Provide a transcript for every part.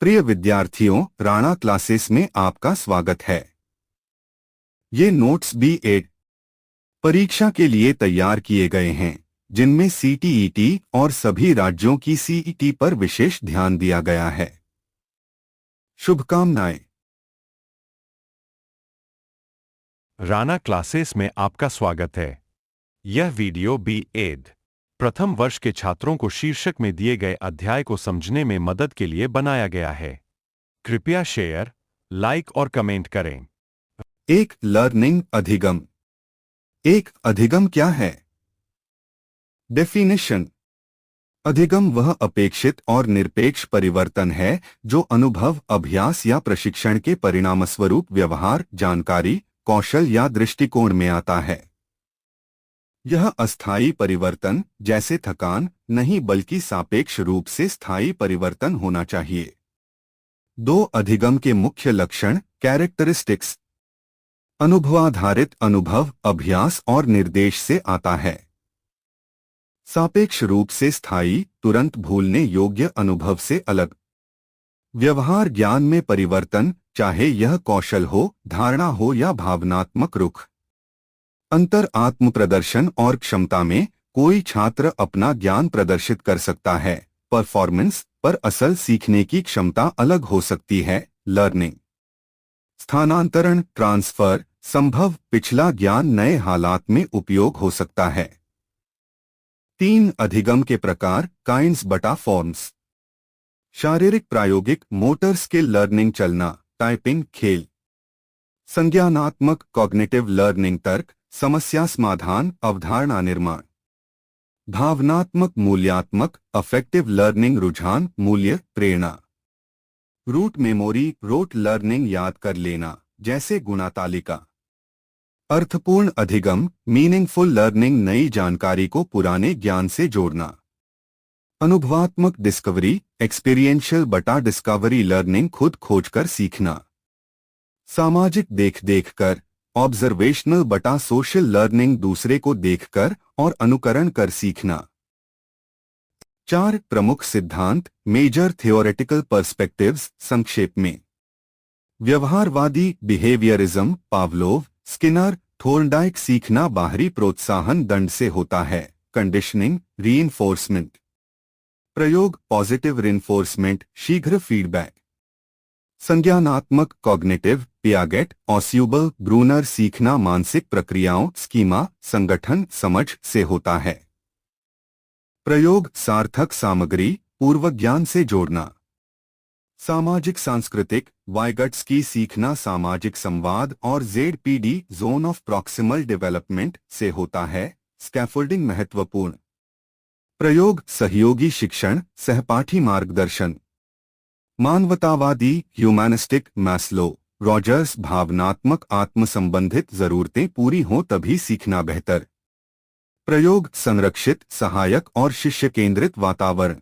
प्रिय विद्यार्थियों, राणा क्लासेस में आपका स्वागत है। ये नोट्स B.Ed परीक्षा के लिए तैयार किए गए हैं, जिनमें CTET और सभी राज्यों की CET पर विशेष ध्यान दिया गया है। शुभकामनाएं। राणा क्लासेस में आपका स्वागत है। यह वीडियो B.Ed प्रथम वर्ष के छात्रों को शीर्षक में दिए गए अध्याय को समझने में मदद के लिए बनाया गया है। कृपया शेयर, लाइक और कमेंट करें। एक लर्निंग अधिगम। एक अधिगम क्या है? डेफिनेशन। अधिगम वह अपेक्षित और निरपेक्ष परिवर्तन है जो अनुभव, अभ्यास या प्रशिक्षण के परिणामस्वरूप व्यवहार, जानकारी, कौशल या दृष्टिकोण में आता है। यह अस्थायी परिवर्तन जैसे थकान नहीं, बल्कि सापेक्ष रूप से स्थायी परिवर्तन होना चाहिए। दो अधिगम के मुख्य लक्षण, कैरेक्टरिस्टिक्स। अनुभवाधारित अनुभव, अभ्यास और निर्देश से आता है। सापेक्ष रूप से स्थायी, तुरंत भूलने योग्य अनुभव से अलग। व्यवहार ज्ञान में परिवर्तन, चाहे यह कौशल हो, धारणा हो या भावनात्मक रुख। अंतर आत्म प्रदर्शन और क्षमता में कोई छात्र अपना ज्ञान प्रदर्शित कर सकता है, परफॉर्मेंस, पर असल सीखने की क्षमता अलग हो सकती है, लर्निंग। स्थानांतरण, ट्रांसफर, संभव पिछला ज्ञान नए हालात में उपयोग हो सकता है। तीन अधिगम के प्रकार, काइंड्स बटा फॉर्म्स। शारीरिक प्रायोगिक, मोटर स्किल लर्निंग, चलना, टाइपिंग, खेल। संज्ञानात्मक, कॉग्निटिव लर्निंग, तर्क, समस्या समाधान, अवधारणा निर्माण। भावनात्मक, मूल्यात्मक, अफेक्टिव लर्निंग, रुझान, मूल्य, प्रेरणा। रूट मेमोरी, रोट लर्निंग, याद कर लेना, जैसे गुणा तालिका। अर्थपूर्ण अधिगम, मीनिंगफुल लर्निंग, नई जानकारी को पुराने ज्ञान से जोड़ना। अनुभवात्मक डिस्कवरी, एक्सपीरियंशियल बटा डिस्कवरी लर्निंग, खुद खोजकर सीखना। सामाजिक, देख देख कर, ऑब्जर्वेशनल बटा सोशल लर्निंग, दूसरे को देखकर और अनुकरण कर सीखना। चार प्रमुख सिद्धांत, मेजर थियोरेटिकल पर्सपेक्टिव्स, संक्षेप में। व्यवहारवादी, बिहेवियरिज्म, पावलोव, स्किनर, थोर्नडाइक। सीखना बाहरी प्रोत्साहन दंड से होता है, कंडीशनिंग, रीइंफोर्समेंट। प्रयोग, पॉजिटिव रिइंफोर्समेंट, शीघ्र फीडबैक। संज्ञानात्मक, कॉग्निटिव, पियागेट, ऑस्यूबल, ब्रूनर। सीखना मानसिक प्रक्रियाओं, स्कीमा, संगठन, समझ से होता है। प्रयोग, सार्थक सामग्री, पूर्व ज्ञान से जोड़ना। सामाजिक सांस्कृतिक, वाइगट्स्की। सीखना सामाजिक संवाद और ZPD, zone of proximal development से होता है, स्कैफोल्डिंग महत्वपूर्ण। प्रयोग, सहयोगी शिक्षण, सहपाठी मार्गदर्शन। मानवतावादी, ह्यूमैनिस्टिक, मैस्लो, रॉजर्स। भावनात्मक, आत्म संबंधित जरूरतें पूरी हों तभी सीखना बेहतर। प्रयोग, संरक्षित, सहायक और शिष्य केंद्रित वातावरण।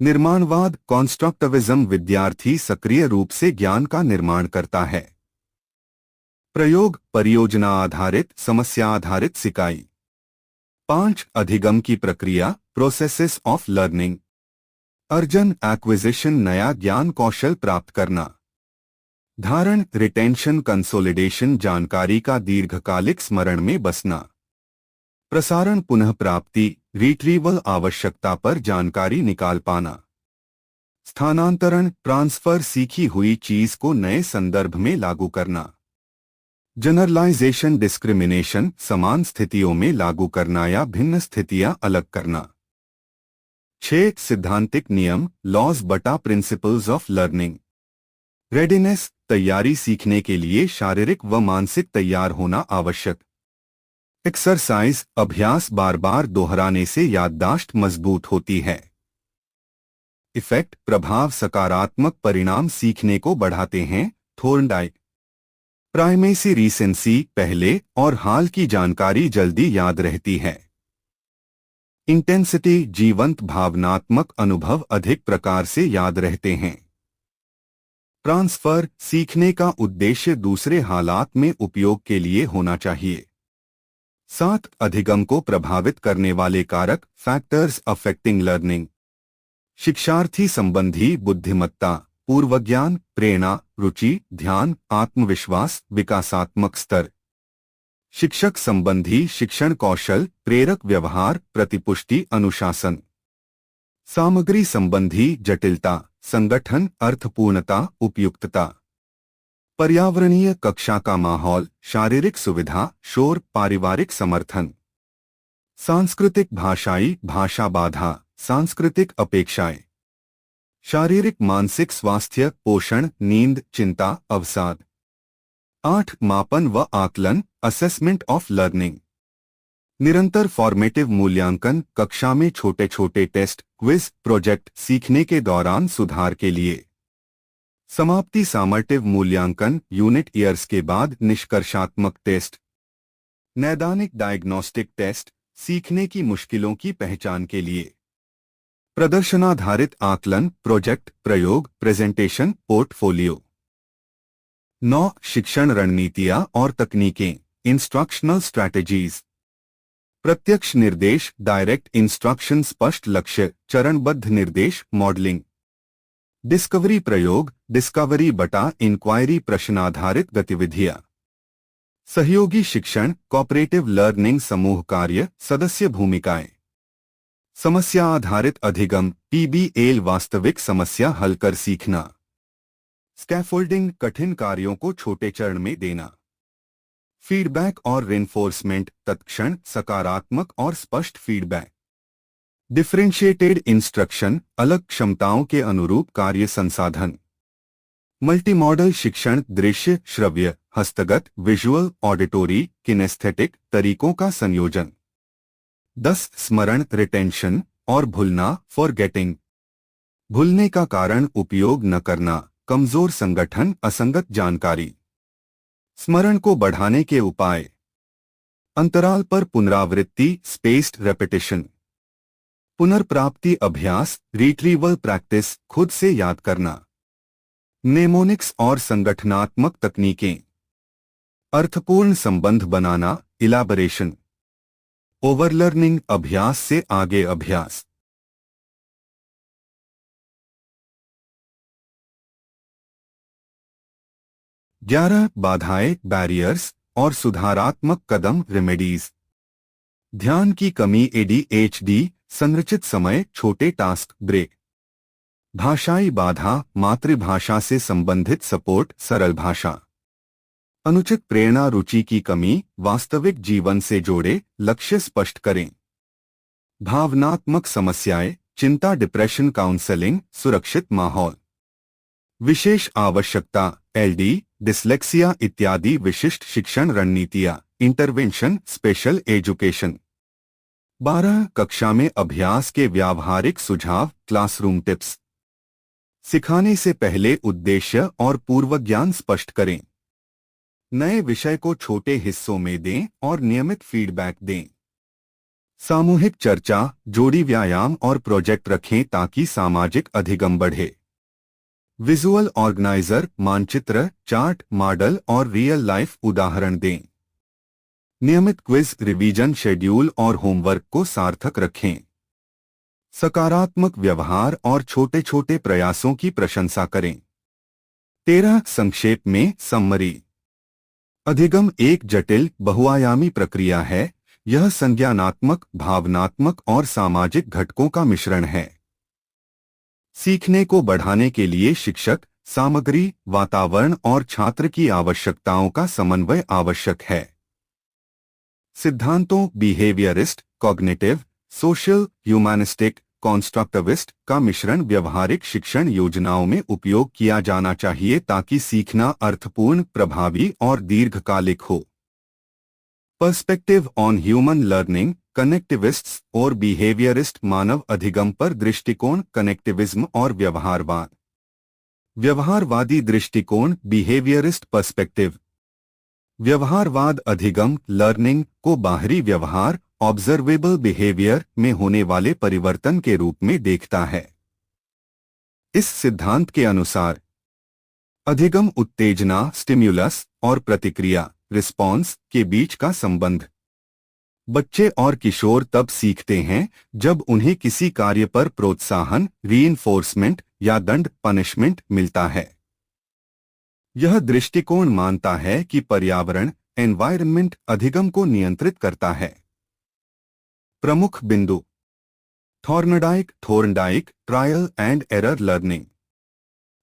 निर्माणवाद, कॉन्स्ट्रक्टिविज्म। विद्यार्थी सक्रिय रूप से ज्ञान का निर्माण करता है। प्रयोग, परियोजना आधारित, समस्या आधारित सिकाई। 5 अधिगम की प्रक्रिया, प्रोसेसेस ऑफ लर्निंग। अर्जन, एक्विजिशन, नया ज्ञान कौशल प्राप्त करना। धारण, रिटेंशन, कंसोलिडेशन, जानकारी का दीर्घकालिक स्मरण में बसना। प्रसारण, पुनः प्राप्ति, रिट्रीवल, आवश्यकता पर जानकारी निकाल पाना। स्थानांतरण, ट्रांसफर, सीखी हुई चीज को नए संदर्भ में लागू करना। जनरलाइजेशन, डिस्क्रिमिनेशन, समान स्थितियों में लागू करना या भिन्न स्थितियां अलग करना। 6 सिद्धांतिक नियम, लॉज बटा प्रिंसिपल्स ऑफ लर्निंग। रेडीनेस, तैयारी, सीखने के लिए शारीरिक व मानसिक तैयार होना आवश्यक। एक्सरसाइज, अभ्यास, बार बार दोहराने से याददाश्त मजबूत होती है। इफेक्ट, प्रभाव, सकारात्मक परिणाम सीखने को बढ़ाते हैं, थोर्नडाइक। प्राइमेसी, रीसेंसी, पहले और हाल की जानकारी जल्दी याद रहती है। इंटेंसिटी, जीवंत, भावनात्मक अनुभव अधिक प्रकार से याद रहते हैं। ट्रांसफर, सीखने का उद्देश्य दूसरे हालात में उपयोग के लिए होना चाहिए। 7 अधिगम को प्रभावित करने वाले कारक, फैक्टर्स अफेक्टिंग लर्निंग। शिक्षार्थी संबंधी बुद्धिमत्ता, पूर्वज्ञान, प्रेरणा, रुचि, ध्यान, आत्मविश्वास, विकासात्मक स्तर। शिक्षक संबंधी शिक्षण कौशल, प्रेरक व्यवहार, प्रतिपुष्टि, अनुशासन। सामग्री संबंधी जटिलता, संगठन, अर्थपूर्णता, उपयुक्तता। पर्यावरणीय कक्षा का माहौल, शारीरिक सुविधा, शोर, पारिवारिक समर्थन। सांस्कृतिक भाषाई, भाषा बाधा, सांस्कृतिक अपेक्षाएं। शारीरिक मानसिक स्वास्थ्य, पोषण, नींद, चिंता, अवसाद। 8 मापन व आकलन, असेसमेंट ऑफ लर्निंग। निरंतर फॉर्मेटिव मूल्यांकन, कक्षा में छोटे छोटे टेस्ट, क्विज, प्रोजेक्ट, सीखने के दौरान सुधार के लिए। समाप्ति सामर्टिव मूल्यांकन, यूनिट ईयर्स के बाद निष्कर्षात्मक टेस्ट। नैदानिक डायग्नोस्टिक टेस्ट, सीखने की मुश्किलों की पहचान के लिए। प्रदर्शनाधारित आकलन, प्रोजेक्ट, प्रयोग, प्रेजेंटेशन, पोर्टफोलियो। 9 शिक्षण रणनीतियां और तकनीकें, इंस्ट्रक्शनल स्ट्रैटेजीज। प्रत्यक्ष निर्देश, डायरेक्ट इंस्ट्रक्शन, स्पष्ट लक्ष्य, चरणबद्ध निर्देश, मॉडलिंग। डिस्कवरी प्रयोग, डिस्कवरी बटा इंक्वायरी, प्रश्नाधारित गतिविधियां। सहयोगी शिक्षण, कोऑपरेटिव लर्निंग, समूह कार्य, सदस्य भूमिकाएं। समस्या आधारित अधिगम, पीबीएल, वास्तविक समस्या हल कर सीखना। स्कैफोल्डिंग, कठिन कार्यों को छोटे चरण में देना। फीडबैक और रिइंफोर्समेंट, तत्क्षण, सकारात्मक और स्पष्ट फीडबैक। डिफरेंशिएटेड इंस्ट्रक्शन, अलग क्षमताओं के अनुरूप कार्य संसाधन। मल्टीमॉडल शिक्षण, दृश्य, श्रव्य, हस्तगत, विजुअल, ऑडिटोरी, किनेस्थेटिक तरीकों का संयोजन। 10 स्मरण, रिटेंशन और भूलना, फॉरगेटिंग। भूलने का कारण, उपयोग न करना, कमजोर संगठन, असंगत जानकारी। स्मरण को बढ़ाने के उपाय। अंतराल पर पुनरावृत्ति, स्पेस्ड रेपिटेशन। पुनर्प्राप्ति अभ्यास, रिट्रीवल प्रैक्टिस, खुद से याद करना। नेमोनिक्स और संगठनात्मक तकनीकें। अर्थपूर्ण संबंध बनाना, इलाबरेशन। ओवरलर्निंग, अभ्यास से आगे अभ्यास। ग्यारह बाधाएं, बैरियर्स और सुधारात्मक कदम, रेमेडीज। ध्यान की कमी, एडीएचडी, संरचित समय, छोटे टास्क, ब्रेक। भाषाई बाधा, मातृभाषा से संबंधित सपोर्ट, सरल भाषा। अनुचित प्रेरणा, रुचि की कमी, वास्तविक जीवन से जोड़े, लक्ष्य स्पष्ट करें। भावनात्मक समस्याएं, चिंता, डिप्रेशन, काउंसलिंग, सुरक्षित माहौल। विशेष आवश्यकता, एलडी, डिसलेक्सिया इत्यादि, विशिष्ट शिक्षण रणनीतियां, इंटरवेंशन, स्पेशल एजुकेशन। 12 कक्षा में अभ्यास के व्यावहारिक सुझाव, क्लासरूम टिप्स। सिखाने से पहले उद्देश्य और पूर्वज्ञान स्पष्ट करें। नए विषय को छोटे हिस्सों में दें और नियमित फीडबैक दें। सामूहिक चर्चा, जोड़ी व्यायाम और प्रोजेक्ट रखें ताकि सामाजिक अधिगम बढ़े। विजुअल ऑर्गेनाइजर, मानचित्र, चार्ट, मॉडल और रियल लाइफ उदाहरण दें। नियमित क्विज, रिवीजन शेड्यूल और होमवर्क को सार्थक रखें। सकारात्मक व्यवहार और छोटे छोटे प्रयासों की प्रशंसा करें। 13 संक्षेप में समरी। अधिगम एक जटिल, बहुआयामी प्रक्रिया है। यह संज्ञानात्मक, भावनात्मक और सामाजिक घटकों का मिश्रण है। सीखने को बढ़ाने के लिए शिक्षक, सामग्री, वातावरण और छात्र की आवश्यकताओं का समन्वय आवश्यक है। सिद्धांतों, बिहेवियरिस्ट, कॉग्निटिव, सोशल, ह्यूमैनिस्टिक, कॉन्स्ट्रक्टिविस्ट का मिश्रण व्यवहारिक शिक्षण योजनाओं में उपयोग किया जाना चाहिए ताकि सीखना अर्थपूर्ण, प्रभावी और दीर्घकालिक हो। पर्सपेक्टिव ऑन ह्यूमन लर्निंग, कनेक्टिविस्ट्स और बिहेवियरिस्ट मानव अधिगम पर दृष्टिकोण, कनेक्टिविज्म और व्यवहारवाद। व्यवहारवादी दृष्टिकोण, बिहेवियरिस्ट पर्सपेक्टिव। व्यवहारवाद अधिगम, लर्निंग को बाहरी व्यवहार, ऑब्जर्वेबल बिहेवियर में होने वाले परिवर्तन के रूप में देखता है। इस सिद्धांत के अनुसार अधिगम उत्तेजना, स्टिम्युलस और प्रतिक्रिया, रिस्पॉन्स के बीच का संबंध। बच्चे और किशोर तब सीखते हैं जब उन्हें किसी कार्य पर प्रोत्साहन, रीइंफोर्समेंट या दंड पनिशमेंट मिलता है। यह दृष्टिकोण मानता है कि पर्यावरण एनवायरनमेंट अधिगम को नियंत्रित करता है। प्रमुख बिंदु Thorndike trial and error learning.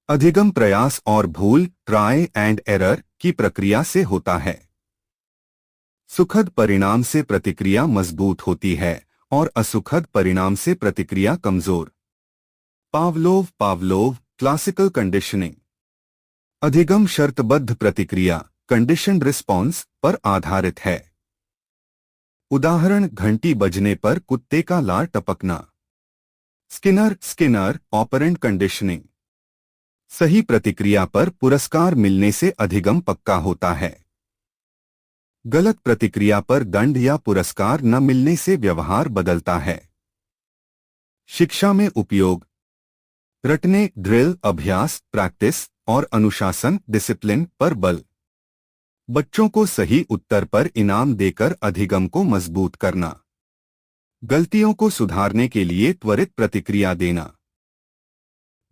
अधिगम प्रयास और भूल ट्राई एंड एरर की प्रक्रिया से होता है। सुखद परिणाम से प्रतिक्रिया मजबूत होती है और असुखद परिणाम से प्रतिक्रिया कमजोर। Pavlov classical conditioning. अधिगम शर्तबद्ध प्रतिक्रिया कंडीशनड रिस्पॉन्स पर आधारित है। उदाहरण घंटी बजने पर कुत्ते का लार टपकना। Skinner operant conditioning. सही प्रतिक्रिया पर पुरस्कार मिलने से अधिगम पक्का होता है। गलत प्रतिक्रिया पर दंड या पुरस्कार न मिलने से व्यवहार बदलता है। शिक्षा में उपयोग रटने ड्रिल अभ्यास प्रैक्टिस और अनुशासन डिसिप्लिन पर बल। बच्चों को सही उत्तर पर इनाम देकर अधिगम को मजबूत करना। गलतियों को सुधारने के लिए त्वरित प्रतिक्रिया देना।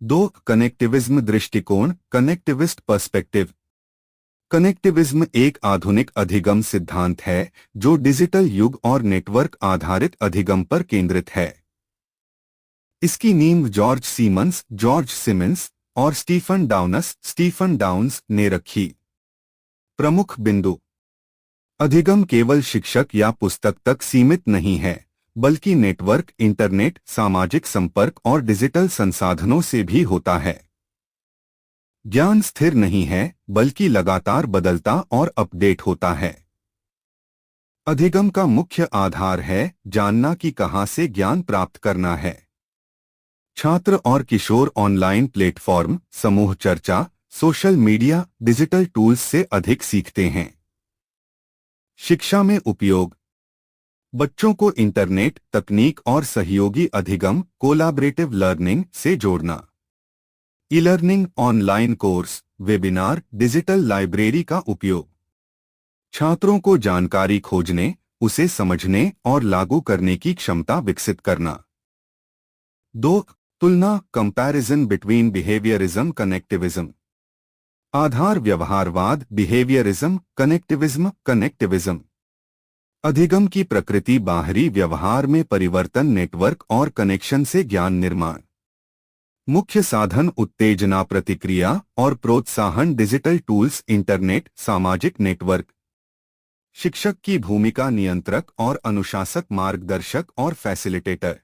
2 कनेक्टिविज्म दृष्टिकोण कनेक्टिविस्ट पर्सपेक्टिव। कनेक्टिविज्म एक आधुनिक अधिगम सिद्धांत है जो डिजिटल युग और नेटवर्क आधारित अधिगम पर केंद्रित है। इसकी नींव जॉर्ज सिमंस और स्टीफन डाउन्स ने रखी। प्रमुख बिंदु अधिगम केवल शिक्षक या पुस्तक तक सीमित नहीं है, बल्कि नेटवर्क इंटरनेट सामाजिक संपर्क और डिजिटल संसाधनों से भी होता है। ज्ञान स्थिर नहीं है, बल्कि लगातार बदलता और अपडेट होता है। अधिगम का मुख्य आधार है जानना कि कहां से ज्ञान प्राप्त करना है। छात्र और किशोर ऑनलाइन प्लेटफॉर्म, समूह चर्चा, सोशल मीडिया, डिजिटल टूल्स से अधिक सीखते हैं। शिक्षा में उपयोग बच्चों को इंटरनेट तकनीक और सहयोगी अधिगम कोलैबोरेटिव लर्निंग से जोड़ना। E learning online course, webinar, digital library का उपयोग। छात्रों को जानकारी खोजने, उसे समझने और लागू करने की क्षमता विकसित करना। 2 तुलना कंपैरिजन बिटवीन बिहेवियरिज्म कनेक्टिविज्म। आधार व्यवहारवाद बिहेवियरिज्म कनेक्टिविज्म। अधिगम की प्रकृति बाहरी व्यवहार में परिवर्तन नेटवर्क और कनेक्शन से ज्ञान निर्माण। मुख्य साधन उत्तेजना प्रतिक्रिया और प्रोत्साहन डिजिटल टूल्स इंटरनेट सामाजिक नेटवर्क। शिक्षक की भूमिका नियंत्रक और अनुशासक मार्गदर्शक और फैसिलिटेटर।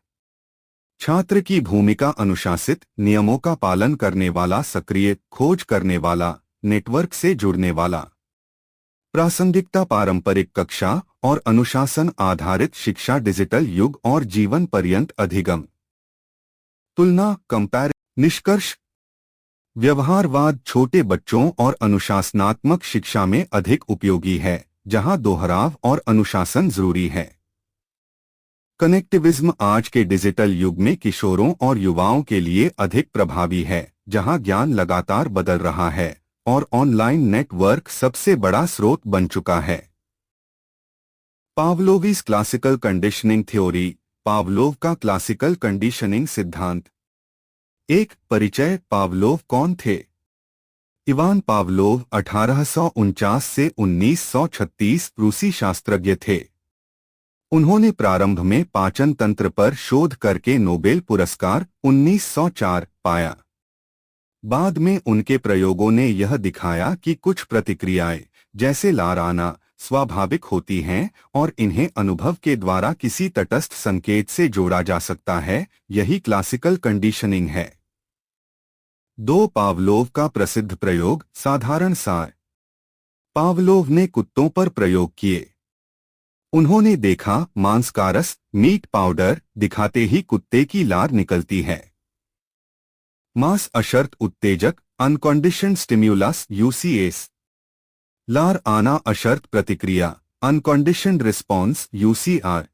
छात्र की भूमिका अनुशासित नियमों का पालन करने वाला सक्रिय खोज करने वाला नेटवर्क से जुड़ने वाला। प्रासंगिकता पारंपरिक कक्षा और अनुशासन आधारित शिक्षा डिजिटल युग और जीवन पर्यंत अधिगम। तुलना निष्कर्ष व्यवहारवाद छोटे बच्चों और अनुशासनात्मक शिक्षा में अधिक उपयोगी है, जहां दोहराव और अनुशासन जरूरी है। कनेक्टिविज्म आज के डिजिटल युग में किशोरों और युवाओं के लिए अधिक प्रभावी है, जहां ज्ञान लगातार बदल रहा है और ऑनलाइन नेटवर्क सबसे बड़ा स्रोत बन चुका है। पावलोवीज क्लासिकल कंडीशनिंग थ्योरी। पावलोव का क्लासिकल कंडीशनिंग सिद्धांत। 1 परिचय पावलोव कौन थे? इवान पावलोव 1849 से 1936 रूसी शास्त्रज्ञ थे। उन्होंने प्रारंभ में पाचन तंत्र पर शोध करके नोबेल पुरस्कार 1904 पाया। बाद में उनके प्रयोगों ने यह दिखाया कि कुछ प्रतिक्रियाएं जैसे लार आना स्वाभाविक होती हैं और इन्हें अनुभव के द्वारा किसी तटस्थ संकेत से जोड़ा जा सकता है। यही क्लासिकल कंडीशनिंग है। 2 पावलोव का प्रसिद्ध प्रयोग साधारण सार। पावलोव ने कुत्तों पर प्रयोग किए। उन्होंने देखा मांसकारस मीट पाउडर दिखाते ही कुत्ते की लार निकलती है। मांस अशर्त उत्तेजक अनकंडीशनड स्टिम्युलस यूसीएस। लार आना अशर्त प्रतिक्रिया अनकंडीशनड रिस्पॉन्स यूसीआर।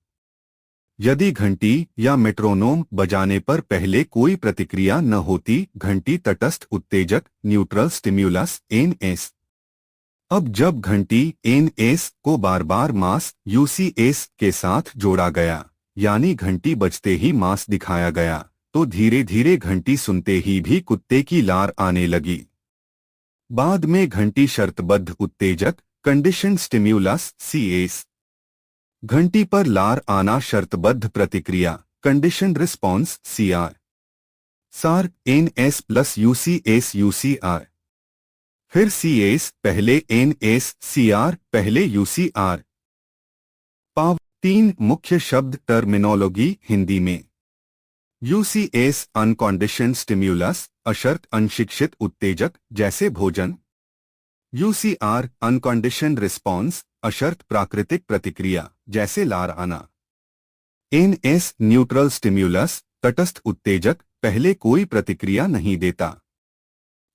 यदि घंटी या मेट्रोनोम बजाने पर पहले कोई प्रतिक्रिया न होती, घंटी तटस्थ उत्तेजक न्यूट्रल स्टिम्युलस एनएस। अब जब घंटी एनएस को बार बार मास यूसीएस के साथ जोड़ा गया, यानी घंटी बजते ही मास दिखाया गया, तो धीरे धीरे घंटी सुनते ही भी कुत्ते की लार आने लगी। बाद में घंटी शर्तबद्ध उत्तेजक कंडीशनड स्टिम्युलस सीएस। घंटी पर लार आना शर्तबद्ध प्रतिक्रिया कंडीशनड रिस्पॉन्स सीआर। सार एनएस प्लस यूसीएस यूसीआर। फिर सीएस पहले एनएस सीआर पहले यूसीआर। पाव 3 मुख्य शब्द टर्मिनोलॉजी हिंदी में। यूसीएस अनकंडीशनड स्टिम्युलस अशर्त अनशिक्षित उत्तेजक जैसे भोजन। यूसीआर अनकंडीशनड रिस्पॉन्स अशर्त प्राकृतिक प्रतिक्रिया जैसे लार आना। एनएस न्यूट्रल स्टिम्युलस तटस्थ उत्तेजक पहले कोई प्रतिक्रिया नहीं देता।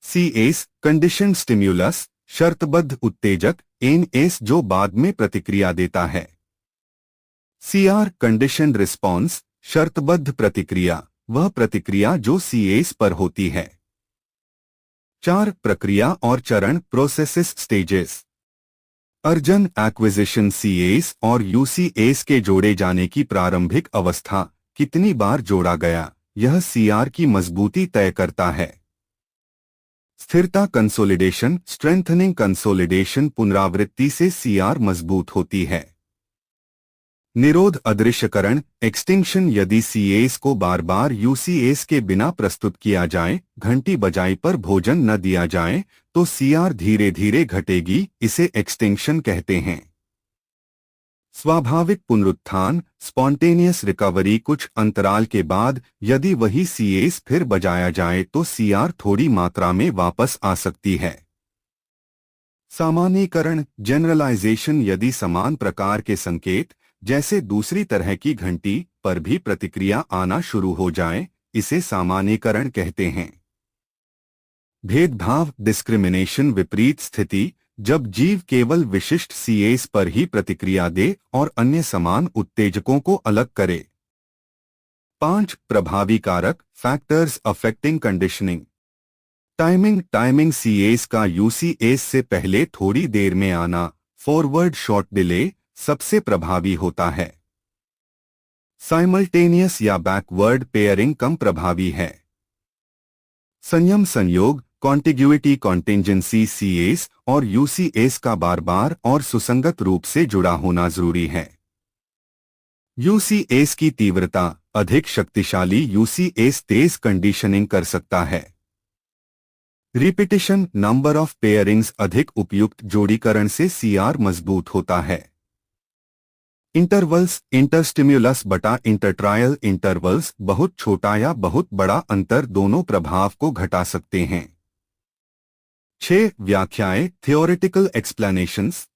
सीएस कंडीशनड स्टिम्युलस शर्तबद्ध उत्तेजक एनएस जो बाद में प्रतिक्रिया देता है। सीआर कंडीशनड रिस्पॉन्स शर्तबद्ध प्रतिक्रिया वह प्रतिक्रिया जो सीएस पर होती है। 4 प्रक्रिया और चरण प्रोसेसेस स्टेजेस। अर्जन एक्विजिशन सीएस और यूसीएस के जोड़े जाने की प्रारंभिक अवस्था कितनी बार जोड़ा गया यह सीआर की मजबूती तय करता है। स्थिरता कंसोलिडेशन स्ट्रेंथनिंग कंसोलिडेशन पुनरावृत्ति से सीआर मजबूत होती है। निरोध अदृश्यकरण एक्सटिंक्शन यदि सीएस को बार बार यूसीएस के बिना प्रस्तुत किया जाए घंटी बजाई पर भोजन न दिया जाए तो सीआर धीरे धीरे घटेगी इसे एक्सटिंक्शन कहते हैं। स्वाभाविक पुनरुत्थान स्पॉन्टेनियस रिकवरी कुछ अंतराल के बाद यदि वही सीएस फिर बजाया जाए तो सीआर थोड़ी मात्रा में वापस आ सकती है। सामान्यीकरण जनरलाइजेशन यदि समान प्रकार के संकेत जैसे दूसरी तरह की घंटी पर भी प्रतिक्रिया आना शुरू हो जाए इसे सामान्यीकरण कहते हैं। भेदभाव डिस्क्रिमिनेशन विपरीत स्थिति जब जीव केवल विशिष्ट सीएस पर ही प्रतिक्रिया दे और अन्य समान उत्तेजकों को अलग करे। 5 प्रभावी कारक factors affecting conditioning. Timing CS का यूसीएस से पहले थोड़ी देर में आना फॉरवर्ड शॉर्ट डिले सबसे प्रभावी होता है। साइमल्टेनियस या बैकवर्ड पेयरिंग कम प्रभावी है। संयम संयोग कॉन्टिग्यूइटी कॉन्टिंजेंसी सीएस और यूसीएस का बार बार और सुसंगत रूप से जुड़ा होना जरूरी है। यूसीएस की तीव्रता अधिक शक्तिशाली यूसीएस तेज कंडीशनिंग कर सकता है। रिपीटिशन नंबर ऑफ पेयरिंग्स अधिक उपयुक्त जोड़ीकरण से सीआर मजबूत होता है। इंटरवल्स इंटरस्टिम्युलस बटा इंटरट्रायल इंटरवल्स बहुत छोटा या बहुत बड़ा अंतर दोनों प्रभाव को घटा सकते हैं। 6 व्याख्याएं थियोरेटिकल एक्सप्लेनेशंस।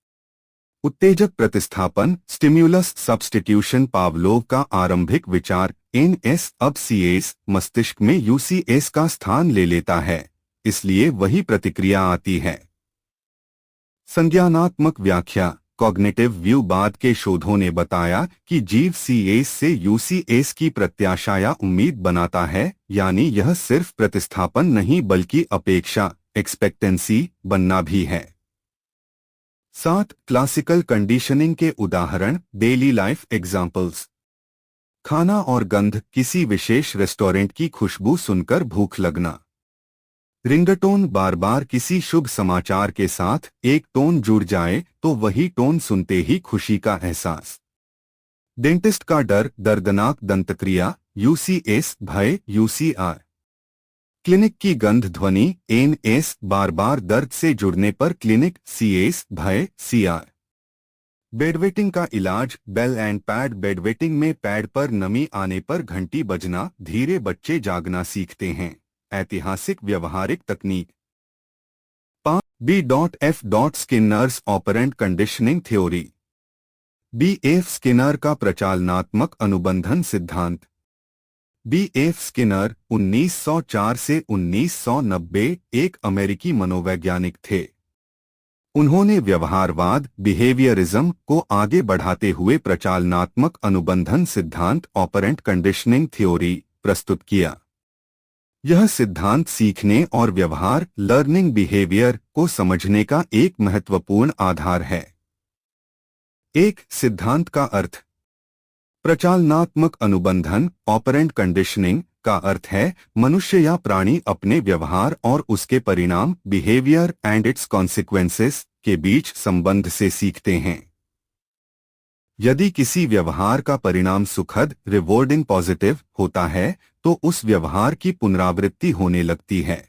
उत्तेजक प्रतिस्थापन स्टिम्युलस सब्स्टिट्यूशन पावलोव का आरंभिक विचार एनएस अब सीएस मस्तिष्क में यूसीएस का स्थान ले लेता है इसलिए वही प्रतिक्रिया आती है। संज्ञानात्मक व्याख्या कॉग्निटिव व्यू बाद के शोधों ने बताया कि जीव सीएस से यूसीएस की प्रत्याशा या उम्मीद बनाता है यानी यह सिर्फ प्रतिस्थापन नहीं बल्कि अपेक्षा एक्सपेक्टेंसी बनना भी है। 7 क्लासिकल कंडीशनिंग के उदाहरण डेली लाइफ एग्जाम्पल्स। खाना और गंध किसी विशेष रेस्टोरेंट की खुशबू सुनकर भूख लगना। रिंगटोन बार बार किसी शुभ समाचार के साथ एक टोन जुड़ जाए तो वही टोन सुनते ही खुशी का एहसास। डेंटिस्ट का डर दर्दनाक दंतक्रिया यूसीएस भय यूसीआर। क्लिनिक की गंध ध्वनि एनएस बार बार दर्द से जुड़ने पर क्लिनिक सीएस भय सीआर। बेडवेटिंग का इलाज बेल एंड पैड बेडवेटिंग में पैड पर नमी आने पर घंटी बजना धीरे बच्चे जागना सीखते हैं। ऐतिहासिक व्यवहारिक तकनीक। B.F. Skinner's operant conditioning theory. B.F. Skinner का प्रचालनात्मक अनुबंधन सिद्धांत। B.F. स्किनर 1904 से 1990 एक अमेरिकी मनोवैज्ञानिक थे। उन्होंने व्यवहारवाद बिहेवियरिज्म को आगे बढ़ाते हुए प्रचालनात्मक अनुबंधन सिद्धांत ऑपरेंट कंडीशनिंग थ्योरी प्रस्तुत किया। यह सिद्धांत सीखने और व्यवहार लर्निंग बिहेवियर को समझने का एक महत्वपूर्ण आधार है। एक सिद्धांत का अर्थ प्रचालनात्मक अनुबंधन ऑपरेंट कंडीशनिंग का अर्थ है मनुष्य या प्राणी अपने व्यवहार और उसके परिणाम बिहेवियर एंड इट्स कॉन्सिक्वेंसेस के बीच संबंध से सीखते हैं। यदि किसी व्यवहार का परिणाम सुखद रिवॉर्डिंग पॉजिटिव होता है तो उस व्यवहार की पुनरावृत्ति होने लगती है।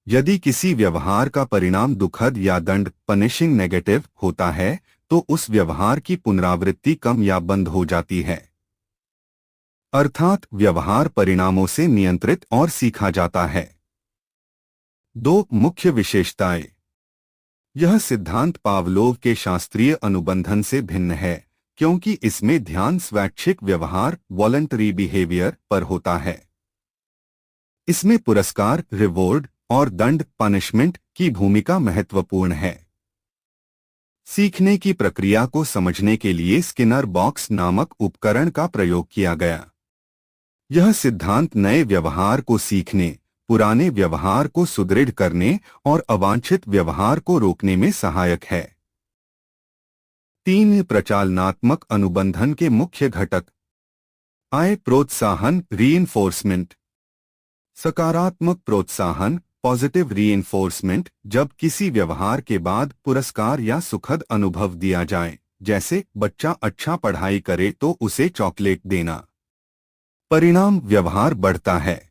यदि किसी व्यवहार का परिणाम दुखद या दंड पनिशिंग नेगेटिव होता है तो उस व्यवहार की पुनरावृत्ति कम या बंद हो जाती है। अर्थात व्यवहार परिणामों से नियंत्रित और सीखा जाता है। दो मुख्य विशेषताएं। यह सिद्धांत पावलोव के शास्त्रीय अनुबंधन से भिन्न है क्योंकि इसमें ध्यान स्वैच्छिक व्यवहार वॉलंटरी बिहेवियर पर होता है। इसमें पुरस्कार रिवॉर्ड और दंड पनिशमेंट की भूमिका महत्वपूर्ण है। सीखने की प्रक्रिया को समझने के लिए स्किनर बॉक्स नामक उपकरण का प्रयोग किया गया। यह सिद्धांत नए व्यवहार को सीखने, पुराने व्यवहार को सुदृढ़ करने और अवांछित व्यवहार को रोकने में सहायक है। 3 प्रचालनात्मक अनुबंधन के मुख्य घटक। आय प्रोत्साहन रीइंफोर्समेंट। सकारात्मक प्रोत्साहन पॉजिटिव रीइंफोर्समेंट जब किसी व्यवहार के बाद पुरस्कार या सुखद अनुभव दिया जाए, जैसे बच्चा अच्छा पढ़ाई करे तो उसे चॉकलेट देना। परिणाम व्यवहार बढ़ता है।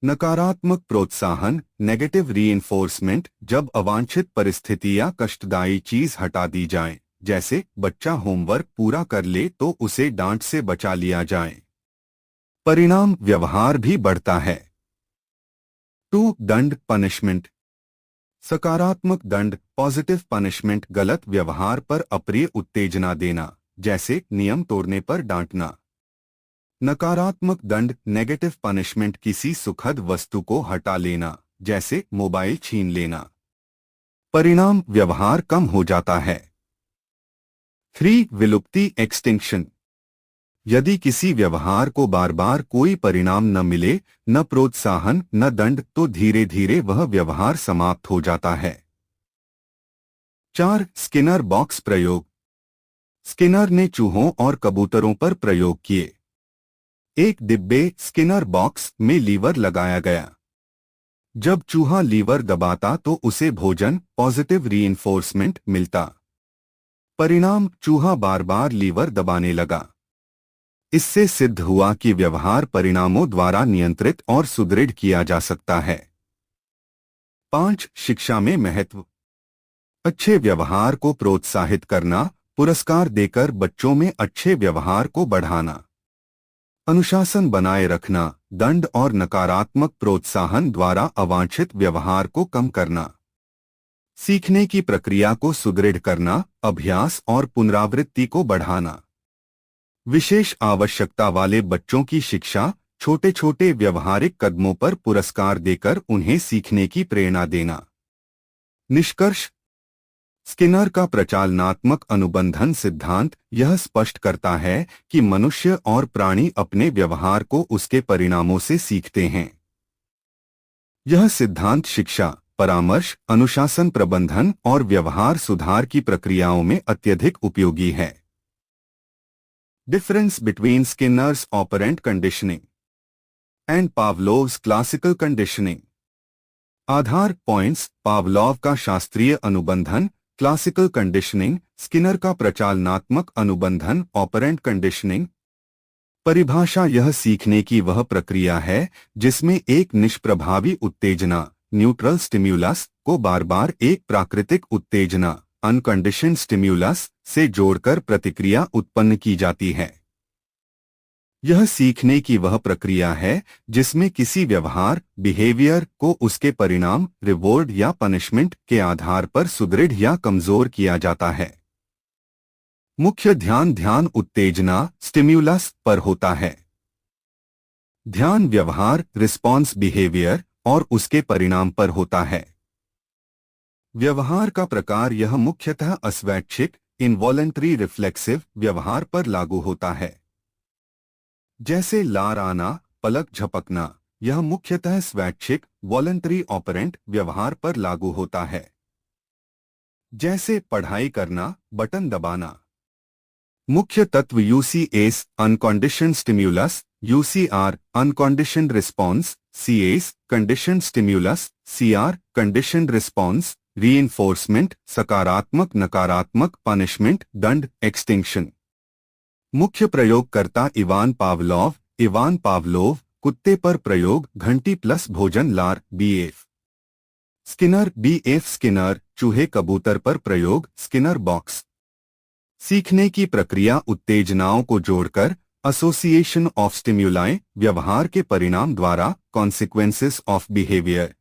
नकारात्मक प्रोत्साहन नेगेटिव रीइंफोर्समेंट जब अवांछित परिस्थिति या कष्टदायी चीज हटा दी जाए, जैसे बच्चा होमवर्क पूरा कर ले तो उसे डांट से बचा लिया जाए। परिणाम व्यवहार भी बढ़ता है। 2 दंड पनिशमेंट। सकारात्मक दंड पॉजिटिव पनिशमेंट गलत व्यवहार पर अप्रिय उत्तेजना देना, जैसे नियम तोड़ने पर डांटना। नकारात्मक दंड नेगेटिव पनिशमेंट किसी सुखद वस्तु को हटा लेना, जैसे मोबाइल छीन लेना। परिणाम व्यवहार कम हो जाता है। 3 विलुप्ति एक्सटिंक्शन। यदि किसी व्यवहार को बार बार कोई परिणाम न मिले, न प्रोत्साहन न दंड, तो धीरे धीरे वह व्यवहार समाप्त हो जाता है। 4 स्किनर बॉक्स प्रयोग। स्किनर ने चूहों और कबूतरों पर प्रयोग किए। एक डिब्बे स्किनर बॉक्स में लीवर लगाया गया। जब चूहा लीवर दबाता तो उसे भोजन पॉजिटिव रीइंफोर्समेंट मिलता। परिणाम चूहा बार बार लीवर दबाने लगा। इससे सिद्ध हुआ कि व्यवहार परिणामों द्वारा नियंत्रित और सुदृढ़ किया जा सकता है। 5 शिक्षा में महत्व। अच्छे व्यवहार को प्रोत्साहित करना, पुरस्कार देकर बच्चों में अच्छे व्यवहार को बढ़ाना। अनुशासन बनाए रखना, दंड और नकारात्मक प्रोत्साहन द्वारा अवांछित व्यवहार को कम करना। सीखने की प्रक्रिया को सुदृढ़ करना, अभ्यास और पुनरावृत्ति को बढ़ाना। विशेष आवश्यकता वाले बच्चों की शिक्षा, छोटे छोटे व्यवहारिक कदमों पर पुरस्कार देकर उन्हें सीखने की प्रेरणा देना। निष्कर्ष। स्किनर का प्रचालनात्मक अनुबंधन सिद्धांत यह स्पष्ट करता है कि मनुष्य और प्राणी अपने व्यवहार को उसके परिणामों से सीखते हैं। यह सिद्धांत शिक्षा, परामर्श, अनुशासन प्रबंधन और व्यवहार सुधार की प्रक्रियाओं में अत्यधिक उपयोगी है। Difference between Skinner's operant conditioning and Pavlov's classical conditioning. आधार पॉइंट्स। पावलोव का शास्त्रीय अनुबंधन क्लासिकल कंडीशनिंग, स्किनर का प्रचालनात्मक अनुबंधन ऑपरेंट कंडीशनिंग। परिभाषा। यह सीखने की वह प्रक्रिया है जिसमें एक निष्प्रभावी उत्तेजना न्यूट्रल स्टिम्युलस को बार बार एक प्राकृतिक उत्तेजना अनकंडीशन्ड स्टिम्युलस से जोड़कर प्रतिक्रिया उत्पन्न की जाती है। यह सीखने की वह प्रक्रिया है जिसमें किसी व्यवहार बिहेवियर को उसके परिणाम रिवॉर्ड या पनिशमेंट के आधार पर सुदृढ़ या कमजोर किया जाता है। मुख्य ध्यान उत्तेजना स्टिम्युलस पर होता है। ध्यान व्यवहार रिस्पॉन्स बिहेवियर और उसके परिणाम पर होता है। व्यवहार का प्रकार। यह मुख्यतः अस्वैच्छिक इनवॉलंटरी रिफ्लेक्सिव व्यवहार पर लागू होता है, जैसे लार आना, पलक झपकना। यह मुख्यतः स्वैच्छिक वॉलंटरी ऑपरेंट व्यवहार पर लागू होता है, जैसे पढ़ाई करना, बटन दबाना। मुख्य तत्व UCS unconditioned stimulus, UCR unconditioned response, CS conditioned stimulus, CR conditioned response, reinforcement सकारात्मक नकारात्मक, पनिशमेंट दंड, एक्सटिंक्शन। मुख्य प्रयोगकर्ता इवान पावलोव, कुत्ते पर प्रयोग, घंटी प्लस भोजन लार, बीएफ स्किनर, चूहे कबूतर पर प्रयोग, स्किनर बॉक्स। सीखने की प्रक्रिया उत्तेजनाओं को जोड़कर, एसोसिएशन ऑफ स्टिम्युलाई, व्यवहार के परिणाम द्वारा, कॉन्सिक्वेंसेस ऑफ बिहेवियर।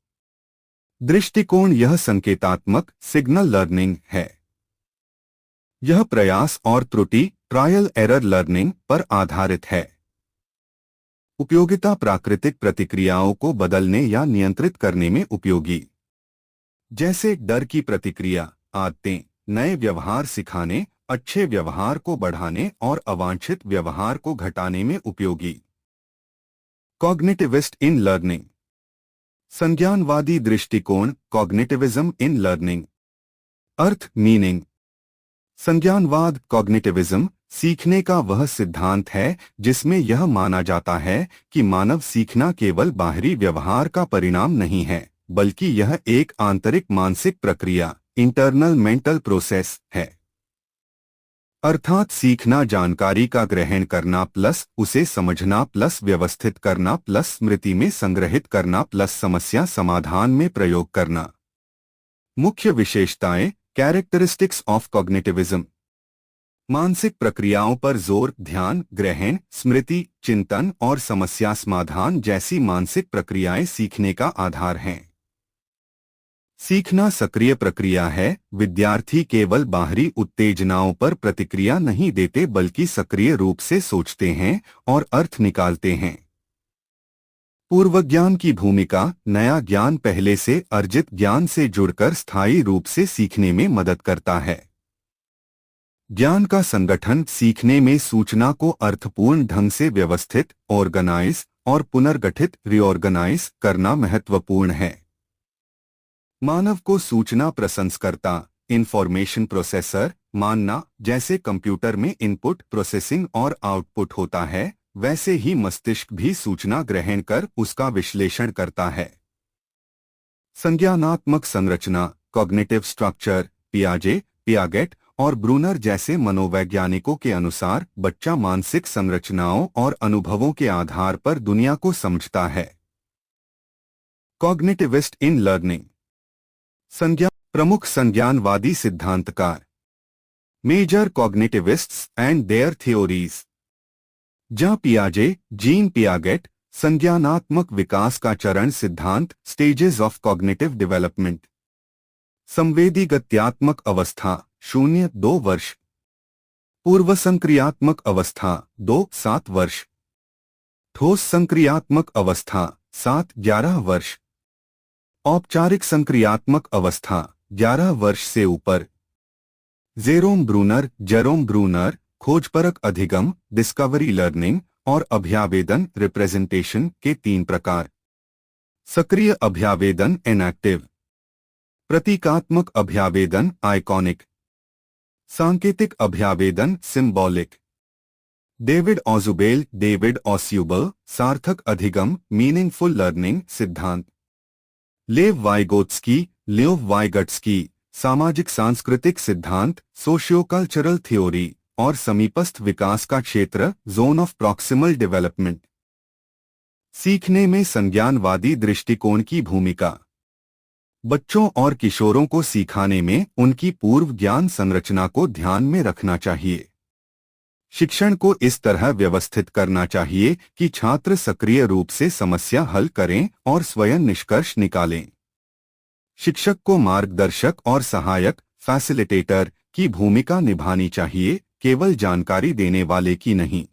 दृष्टिकोण यह संकेतात्मक सिग्नल लर्निंग है। यह प्रयास और त्रुटि ट्रायल एरर लर्निंग पर आधारित है। उपयोगिता प्राकृतिक प्रतिक्रियाओं को बदलने या नियंत्रित करने में उपयोगी, जैसे डर की प्रतिक्रिया, आदतें, नए व्यवहार सिखाने, अच्छे व्यवहार को बढ़ाने और अवांछित व्यवहार को घटाने में उपयोगी। कॉग्निटिविस्ट इन लर्निंग, संज्ञानवादी दृष्टिकोण, कॉग्निटिविज्म इन लर्निंग। अर्थ मीनिंग। संज्ञानवाद कॉग्निटिविज्म सीखने का वह सिद्धांत है जिसमें यह माना जाता है कि मानव सीखना केवल बाहरी व्यवहार का परिणाम नहीं है, बल्कि यह एक आंतरिक मानसिक प्रक्रिया, इंटरनल मेंटल प्रोसेस है। अर्थात सीखना जानकारी का ग्रहण करना प्लस उसे समझना प्लस व्यवस्थित करना प्लस स्मृति में संग्रहित करना प्लस समस्या समाधान में प्रयोग करना। मुख्य विशेषताएं, कैरेक्टरिस्टिक्स ऑफ कॉग्निटिविज्म। मानसिक प्रक्रियाओं पर जोर, ध्यान, ग्रहण, स्मृति, चिंतन और समस्या समाधान जैसी मानसिक प्रक्रियाएं सीखने का आधार हैं। सीखना सक्रिय प्रक्रिया है। विद्यार्थी केवल बाहरी उत्तेजनाओं पर प्रतिक्रिया नहीं देते बल्कि सक्रिय रूप से सोचते हैं और अर्थ निकालते हैं। पूर्वज्ञान की भूमिका, नया ज्ञान पहले से अर्जित ज्ञान से जुड़कर स्थायी रूप से सीखने में मदद करता है। ज्ञान का संगठन, सीखने में सूचना को अर्थपूर्ण ढंग से व्यवस्थित, ऑर्गेनाइज और पुनर्गठित, रीऑर्गेनाइज करना महत्वपूर्ण है। मानव को सूचना प्रसंस्कर्ता, इंफॉर्मेशन प्रोसेसर मानना, जैसे कंप्यूटर में इनपुट, प्रोसेसिंग और आउटपुट होता है, वैसे ही मस्तिष्क भी सूचना ग्रहण कर उसका विश्लेषण करता है। संज्ञानात्मक संरचना, कॉग्निटिव स्ट्रक्चर, पियागेट और ब्रूनर जैसे मनोवैज्ञानिकों के अनुसार बच्चा मानसिक संरचनाओं और अनुभवों के आधार पर दुनिया को समझता है। Cognitivist in learning. प्रमुख संज्ञानवादी सिद्धांतकार। Major cognitivists and their theories. Jean Piaget, संज्ञानात्मक विकास का चरण सिद्धांत, स्टेजेस ऑफ कॉग्निटिव डेवलपमेंट। संवेदीगत्यात्मक अवस्था 0-2 वर्ष, पूर्व संक्रियात्मक अवस्था 2-7 वर्ष, ठोस संक्रियात्मक अवस्था 7-11 वर्ष, औपचारिक संक्रियात्मक अवस्था 11 वर्ष से ऊपर। जेरोम ब्रूनर, खोजपरक अधिगम, डिस्कवरी लर्निंग और अभ्यावेदन, रिप्रेजेंटेशन के 3 प्रकार। सक्रिय अभ्यावेदन, इनएक्टिव, प्रतीकात्मक अभ्यावेदन, आइकॉनिक, सांकेतिक अभ्यावेदन, सिंबॉलिक। डेविड ऑस्यूबल, सार्थक अधिगम, मीनिंगफुल लर्निंग सिद्धांत। लेव वाइगट्स्की, सामाजिक सांस्कृतिक सिद्धांत, सोशियोकल्चरल थ्योरी और समीपस्थ विकास का क्षेत्र, जोन ऑफ प्रॉक्सिमल डेवलपमेंट। सीखने में संज्ञानवादी दृष्टिकोण की भूमिका। बच्चों और किशोरों को सिखाने में उनकी पूर्व ज्ञान संरचना को ध्यान में रखना चाहिए। शिक्षण को इस तरह व्यवस्थित करना चाहिए कि छात्र सक्रिय रूप से समस्या हल करें और स्वयं निष्कर्ष निकालें। शिक्षक को मार्गदर्शक और सहायक, फैसिलिटेटर की भूमिका निभानी चाहिए, केवल जानकारी देने वाले की नहीं।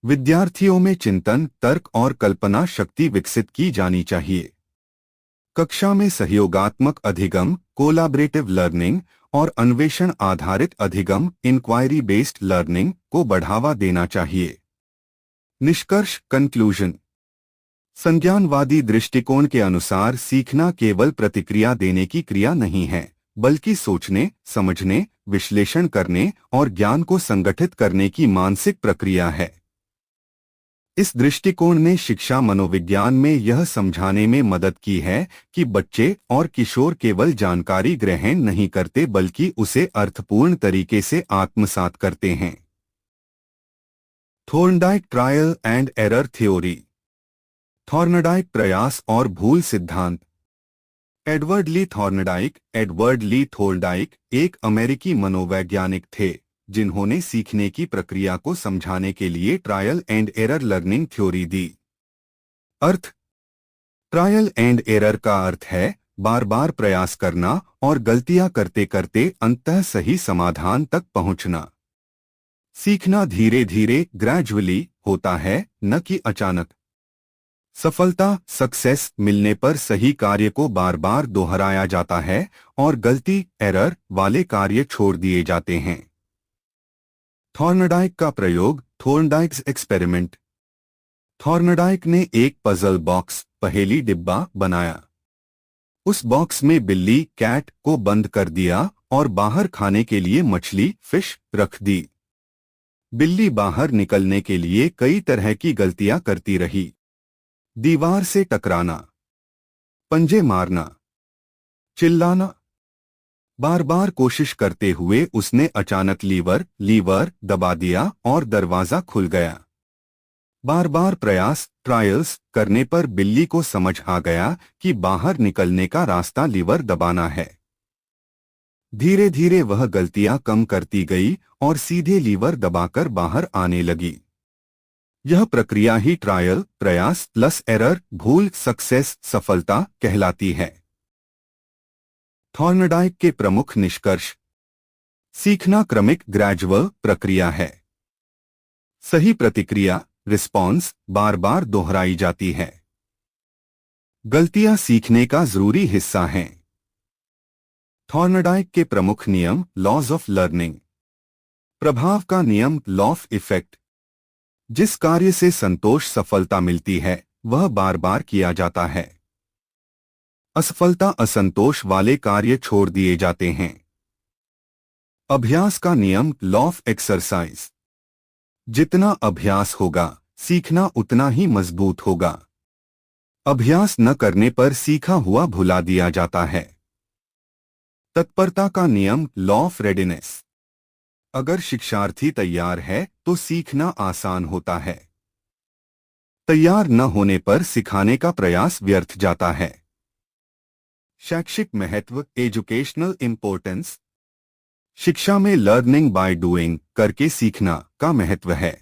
विद्यार्थियों में चिंतन, तर्क और कल्पना शक्ति विकसित की जानी चाहिए। कक्षा में सहयोगात्मक अधिगम, कोलैबोरेटिव लर्निंग और अन्वेषण आधारित अधिगम, इंक्वायरी बेस्ड लर्निंग को बढ़ावा देना चाहिए। निष्कर्ष, कंक्लूजन। संज्ञानवादी दृष्टिकोण के अनुसार सीखना केवल प्रतिक्रिया देने की क्रिया नहीं है, बल्कि सोचने, समझने, विश्लेषण करने और ज्ञान को संगठित करने की मानसिक प्रक्रिया है। इस दृष्टिकोण ने शिक्षा मनोविज्ञान में यह समझाने में मदद की है कि बच्चे और किशोर केवल जानकारी ग्रहण नहीं करते बल्कि उसे अर्थपूर्ण तरीके से आत्मसात करते हैं। Thorndike trial and error theory. Thorndike प्रयास और भूल सिद्धांत। एडवर्ड ली थॉर्नडाइक एक अमेरिकी मनोवैज्ञानिक थे जिन्होंने सीखने की प्रक्रिया को समझाने के लिए trial and error learning theory the. Earth. Trial and error का अर्थ है बार बार प्रयास करना और गलतियां करते करते अंततः सही समाधान तक पहुंचना। सीखना धीरे धीरे ग्रेजुअली होता है, न कि अचानक। सफलता सक्सेस मिलने पर सही कार्य को बार बार दोहराया जाता है और गलती एरर वाले कार्य छोड़ दिए जाते हैं। थॉर्नडाइक का प्रयोग। थॉर्नडाइक्स एक्सपेरिमेंट। थॉर्नडाइक ने एक पजल बॉक्स पहेली डिब्बा बनाया। उस बॉक्स में बिल्ली कैट को बंद कर दिया और बाहर खाने के लिए मछली फिश रख दी। बिल्ली बाहर निकलने के लिए कई तरह की गलतियां करती रही। दीवार से टकराना, पंजे मारना, चिल्लाना। बार बार कोशिश करते हुए उसने अचानक लीवर दबा दिया और दरवाजा खुल गया। बार बार प्रयास ट्रायल्स करने पर बिल्ली को समझ आ गया कि बाहर निकलने का रास्ता लीवर दबाना है। धीरे धीरे वह गलतियां कम करती गई और सीधे लीवर दबाकर बाहर आने लगी। यह प्रक्रिया ही ट्रायल प्रयास प्लस एरर भूल सक्सेस सफलता कहलाती है। थॉर्नडाइक के प्रमुख निष्कर्ष। सीखना क्रमिक ग्रेजुअल प्रक्रिया है। सही प्रतिक्रिया रिस्पॉन्स बार बार दोहराई जाती है। गलतियां सीखने का जरूरी हिस्सा हैं। थॉर्नडाइक के प्रमुख नियम। Laws of learning. प्रभाव का नियम लॉ ऑफ इफेक्ट। जिस कार्य से संतोष सफलता मिलती है वह बार बार किया जाता है। असफलता असंतोष वाले कार्य छोड़ दिए जाते हैं। अभ्यास का नियम। Law of exercise. जितना अभ्यास होगा सीखना उतना ही मजबूत होगा। अभ्यास न करने पर सीखा हुआ भुला दिया जाता है। तत्परता का नियम। Law of readiness. अगर शिक्षार्थी तैयार है तो सीखना आसान होता है। तैयार न होने पर सिखाने का प्रयास व्यर्थ जाता है। शैक्षिक महत्व। Educational importance. शिक्षा में लर्निंग बाय डूइंग करके सीखना का महत्व है।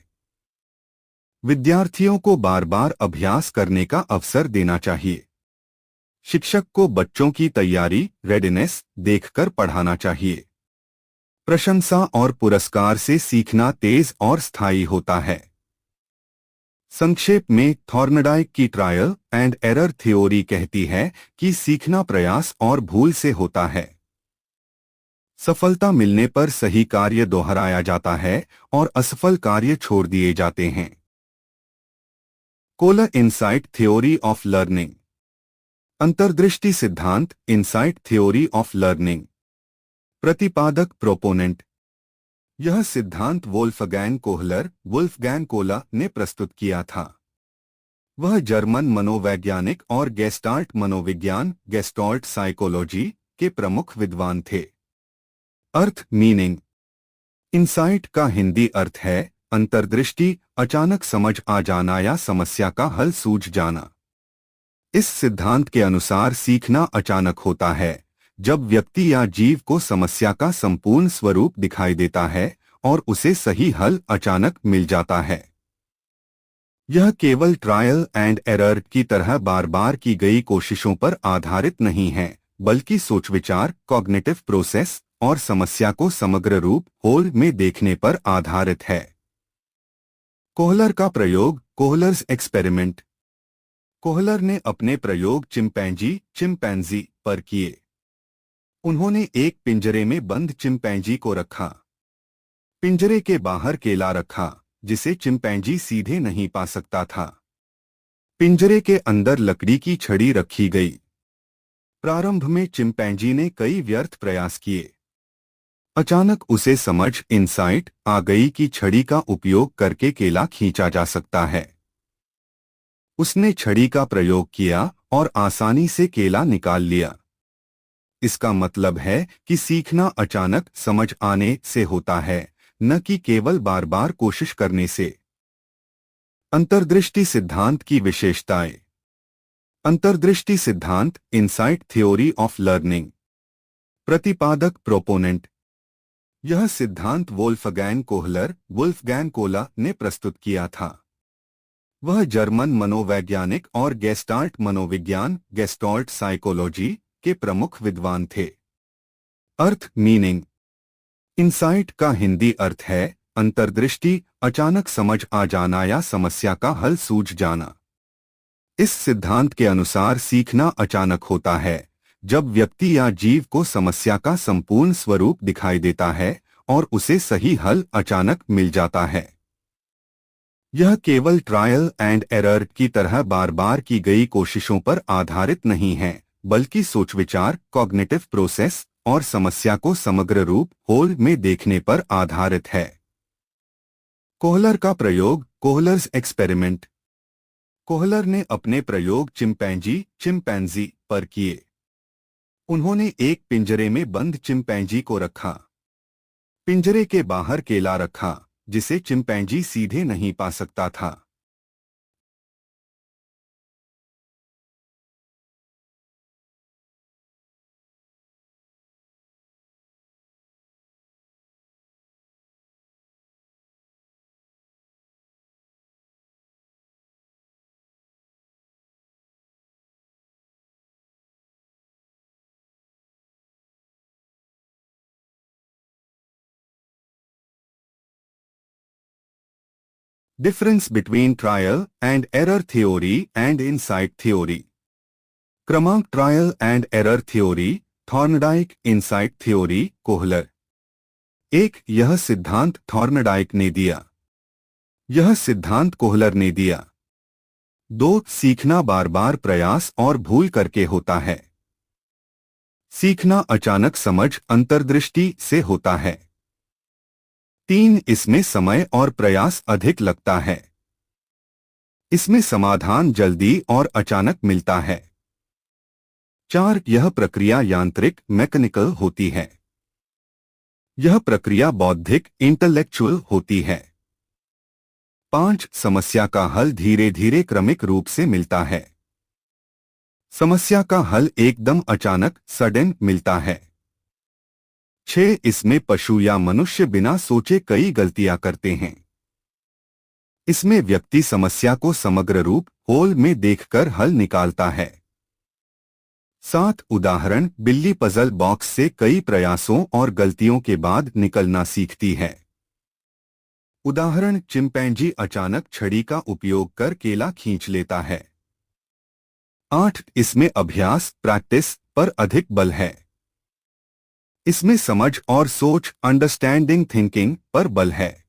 विद्यार्थियों को बार बार अभ्यास करने का अवसर देना चाहिए। शिक्षक को बच्चों की तैयारी रेडीनेस देखकर पढ़ाना चाहिए। प्रशंसा और पुरस्कार से सीखना तेज और स्थायी होता है। संक्षेप में थॉर्नडाइक की ट्रायल एंड एरर थ्योरी कहती है कि सीखना प्रयास और भूल से होता है। सफलता मिलने पर सही कार्य दोहराया जाता है और असफल कार्य छोड़ दिए जाते हैं। Kohler insight theory of learning. अंतर्दृष्टि सिद्धांत। Insight theory of learning. प्रतिपादक प्रोपोनेंट। यह सिद्धांत वुल्फगैंग कोहलर ने प्रस्तुत किया था। वह जर्मन मनोवैज्ञानिक और गेस्टाल्ट मनोविज्ञान गेस्टाल्ट साइकोलॉजी के प्रमुख विद्वान थे। अर्थ मीनिंग। इंसाइट का हिंदी अर्थ है अंतर्दृष्टि, अचानक समझ आ जाना या समस्या का हल सूझ जाना। इस सिद्धांत के अनुसार सीखना अचानक होता है जब व्यक्ति या जीव को समस्या का संपूर्ण स्वरूप दिखाई देता है और उसे सही हल अचानक मिल जाता है। यह केवल ट्रायल एंड एरर की तरह बार बार की गई कोशिशों पर आधारित नहीं है बल्कि सोच विचार कॉग्निटिव प्रोसेस और समस्या को समग्र रूप होल में देखने पर आधारित है। कोहलर का प्रयोग। कोहलर्स एक्सपेरिमेंट। कोहलर ने अपने प्रयोग चिंपैंजी पर किए। उन्होंने एक पिंजरे में बंद चिंपैंजी को रखा। पिंजरे के बाहर केला रखा जिसे चिंपैंजी सीधे नहीं पा सकता था। पिंजरे के अंदर लकड़ी की छड़ी रखी गई। प्रारंभ में चिंपैंजी ने कई व्यर्थ प्रयास किए। अचानक उसे समझ इंसाइट आ गई कि छड़ी का उपयोग करके केला खींचा जा सकता है। उसने छड़ी का प्रयोग किया और आसानी से केला निकाल लिया। इसका मतलब है कि सीखना अचानक समझ आने से होता है, न कि केवल बार बार कोशिश करने से। अंतर्दृष्टि सिद्धांत की विशेषताएं। अंतर्दृष्टि सिद्धांत, इंसाइट थ्योरी ऑफ लर्निंग। प्रतिपादक, प्रोपोनेंट। यह सिद्धांत वुल्फगैंग कोहलर ने प्रस्तुत किया था। वह जर्मन मनोवैज्ञानिक और गेस्टाल्ट मनोविज्ञान गेस्टाल्ट साइकोलॉजी के प्रमुख विद्वान थे। अर्थ, मीनिंग। इंसाइट का हिंदी अर्थ है अंतर्दृष्टि, अचानक समझ आ जाना या समस्या का हल सूझ जाना। इस सिद्धांत के अनुसार सीखना अचानक होता है जब व्यक्ति या जीव को समस्या का संपूर्ण स्वरूप दिखाई देता है और उसे सही हल अचानक मिल जाता है। यह केवल ट्रायल एंड एरर की तरह बार बार की गई कोशिशों पर आधारित नहीं है, बल्कि सोच विचार, कॉग्निटिव प्रोसेस और समस्या को समग्र रूप होल में देखने पर आधारित है। कोहलर का प्रयोग, कोहलर्स एक्सपेरिमेंट। कोहलर ने अपने प्रयोग चिंपैंजी पर किए। उन्होंने एक पिंजरे में बंद चिंपैंजी को रखा। पिंजरे के बाहर केला रखा, जिसे चिंपैंजी सीधे नहीं पा सकता था। Difference between trial and error theory and insight theory. क्रमांक, trial and error theory, Thorndike, insight theory, Kohler. एक, यह सिद्धांत थॉर्नडाइक ने दिया। यह सिद्धांत कोहलर ने दिया। 2, सीखना बार बार प्रयास और भूल करके होता है। सीखना अचानक समझ अंतर्दृष्टि से होता है। 3, इसमें समय और प्रयास अधिक लगता है। इसमें समाधान जल्दी और अचानक मिलता है। 4, यह प्रक्रिया यांत्रिक मैकेनिकल होती है। यह प्रक्रिया बौद्धिक इंटेलेक्चुअल होती है। 5, समस्या का हल धीरे धीरे क्रमिक रूप से मिलता है। समस्या का हल एकदम अचानक सडन मिलता है। 6, इसमें पशु या मनुष्य बिना सोचे कई गलतियां करते हैं। इसमें व्यक्ति समस्या को समग्र रूप होल में देखकर हल निकालता है। 7, उदाहरण, बिल्ली पजल बॉक्स से कई प्रयासों और गलतियों के बाद निकलना सीखती है। उदाहरण, चिंपैंजी अचानक छड़ी का उपयोग कर केला खींच लेता है। 8, इसमें अभ्यास प्रैक्टिस पर अधिक बल है। इसमें समझ और सोच अंडरस्टैंडिंग थिंकिंग पर बल है।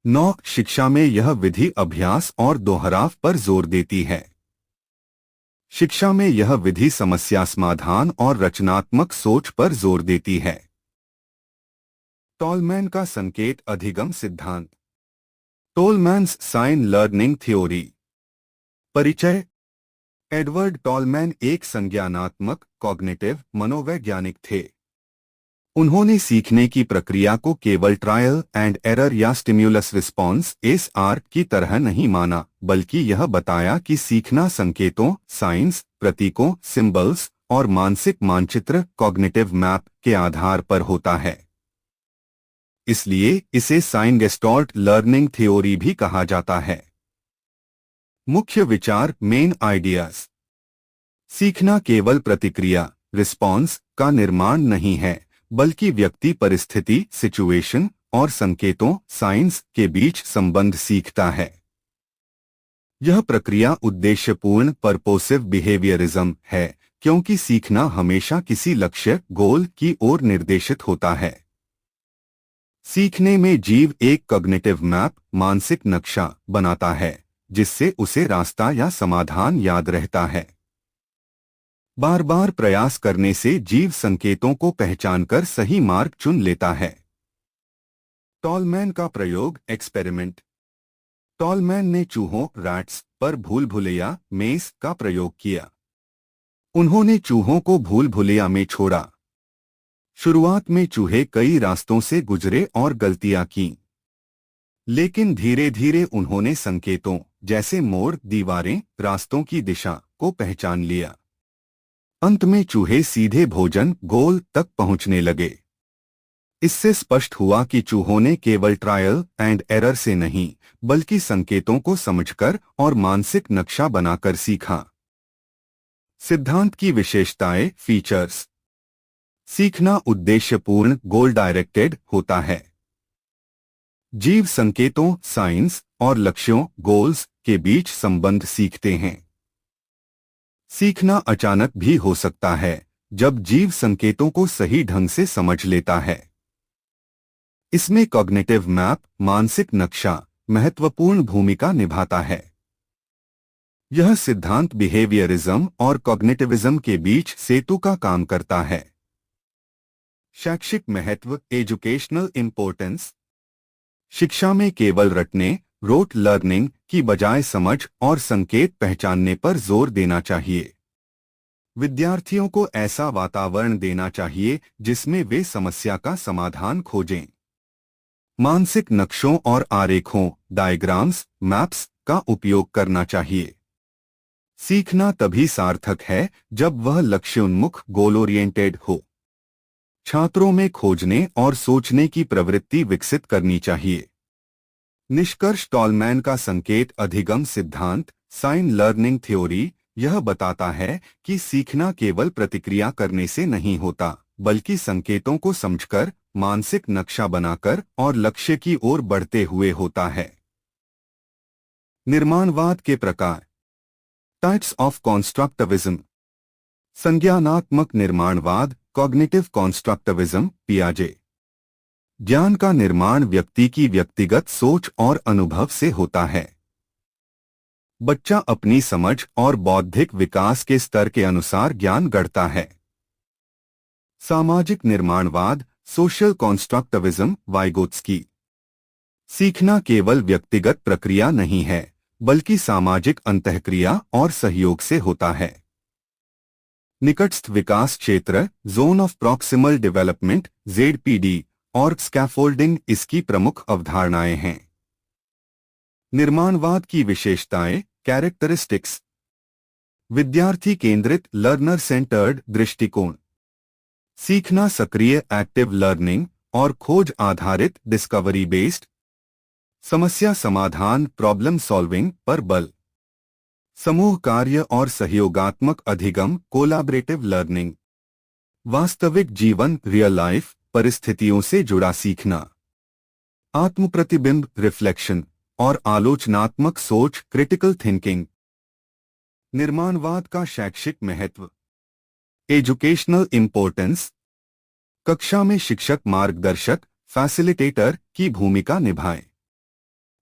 9, शिक्षा में यह विधि अभ्यास और दोहराव पर जोर देती है। शिक्षा में यह विधि समस्या समाधान और रचनात्मक सोच पर जोर देती है। टॉलमैन का संकेत अधिगम सिद्धांत। टॉलमैन्स साइन लर्निंग थ्योरी। परिचय। एडवर्ड टॉलमैन एक संज्ञानात्मक कॉग्निटिव मनोवैज्ञानिक थे। उन्होंने सीखने की प्रक्रिया को केवल ट्रायल एंड एरर या स्टिम्युलस रिस्पॉन्स (SR) की तरह नहीं माना, बल्कि यह बताया कि सीखना संकेतों, साइंस, प्रतीकों, सिंबल्स और मानसिक मानचित्र कॉग्निटिव मैप के आधार पर होता है। इसलिए इसे साइन गेस्टाल्ट लर्निंग थ्योरी भी कहा जाता है। मुख्य विचार, मेन आइडियाज। सीखना केवल प्रतिक्रिया रिस्पॉन्स का निर्माण नहीं है, बल्कि व्यक्ति परिस्थिति सिचुएशन और संकेतों साइंस के बीच संबंध सीखता है। यह प्रक्रिया उद्देश्यपूर्ण पर्पोसिव बिहेवियरिज्म है, क्योंकि सीखना हमेशा किसी लक्ष्य गोल की ओर निर्देशित होता है। सीखने में जीव एक कॉग्निटिव मैप मानसिक नक्शा बनाता है, जिससे उसे रास्ता या समाधान याद रहता है। बार बार प्रयास करने से जीव संकेतों को पहचानकर सही मार्ग चुन लेता है। टॉलमैन का प्रयोग एक्सपेरिमेंट। टॉलमैन ने चूहों रैट्स पर भूल भुलैया मेस का प्रयोग किया। उन्होंने चूहों को भूल भुलैया में छोड़ा। शुरुआत में चूहे कई रास्तों से गुजरे और गलतियां की, लेकिन धीरे धीरे उन्होंने संकेतों जैसे मोड़, दीवारें, रास्तों की दिशा को पहचान लिया। अंत में चूहे सीधे भोजन गोल तक पहुंचने लगे। इससे स्पष्ट हुआ कि चूहों ने केवल ट्रायल एंड एरर से नहीं, बल्कि संकेतों को समझकर और मानसिक नक्शा बनाकर सीखा। सिद्धांत की विशेषताएं फीचर्स। सीखना उद्देश्यपूर्ण गोल डायरेक्टेड होता है। जीव संकेतों साइंस और लक्ष्यों गोल्स के बीच संबंध सीखते हैं। सीखना अचानक भी हो सकता है जब जीव संकेतों को सही ढंग से समझ लेता है। इसमें कॉग्निटिव मैप मानसिक नक्शा महत्वपूर्ण भूमिका निभाता है। यह सिद्धांत बिहेवियरिज्म और कॉग्निटिविज्म के बीच सेतु का काम करता है। शैक्षिक महत्व एजुकेशनल इंपॉर्टेंस। शिक्षा में केवल रटने रोट लर्निंग की बजाय समझ और संकेत पहचानने पर जोर देना चाहिए। विद्यार्थियों को ऐसा वातावरण देना चाहिए जिसमें वे समस्या का समाधान खोजें। मानसिक नक्शों और आरेखों डायग्राम्स मैप्स का उपयोग करना चाहिए। सीखना तभी सार्थक है जब वह लक्ष्योन्मुख गोल ओरिएंटेड हो। छात्रों में खोजने और सोचने की प्रवृत्ति विकसित करनी चाहिए। निष्कर्ष टॉलमैन का संकेत अधिगम सिद्धांत साइन लर्निंग थ्योरी यह बताता है कि सीखना केवल प्रतिक्रिया करने से नहीं होता, बल्कि संकेतों को समझकर, मानसिक नक्शा बनाकर और लक्ष्य की ओर बढ़ते हुए होता है। निर्माणवाद के प्रकार। Types of constructivism. संज्ञानात्मक निर्माणवाद कॉग्निटिव कॉन्स्ट्रक्टिविज्म पियाजे। ज्ञान का निर्माण व्यक्ति की व्यक्तिगत सोच और अनुभव से होता है। बच्चा अपनी समझ और बौद्धिक विकास के स्तर के अनुसार ज्ञान गढ़ता है। सामाजिक निर्माणवाद सोशल कॉन्स्ट्रक्टिविज्म वाइगोत्स्की। सीखना केवल व्यक्तिगत प्रक्रिया नहीं है, बल्कि सामाजिक अंतःक्रिया और सहयोग से होता है। निकटस्थ विकास क्षेत्र zone of proximal development ZPD और स्कैफोल्डिंग इसकी प्रमुख अवधारणाएं हैं। निर्माणवाद की विशेषताएं कैरेक्टरिस्टिक्स। विद्यार्थी केंद्रित लर्नर सेंटर्ड दृष्टिकोण। सीखना सक्रिय एक्टिव लर्निंग और खोज आधारित डिस्कवरी बेस्ड। समस्या समाधान प्रॉब्लम सॉल्विंग पर बल। समूह कार्य और सहयोगात्मक अधिगम कोलैबोरेटिव लर्निंग। वास्तविक जीवन रियल लाइफ परिस्थितियों से जुड़ा सीखना। आत्मप्रतिबिंब रिफ्लेक्शन और आलोचनात्मक सोच क्रिटिकल थिंकिंग। निर्माणवाद का शैक्षिक महत्व एजुकेशनल इंपॉर्टेंस। कक्षा में शिक्षक मार्गदर्शक फैसिलिटेटर की भूमिका निभाए।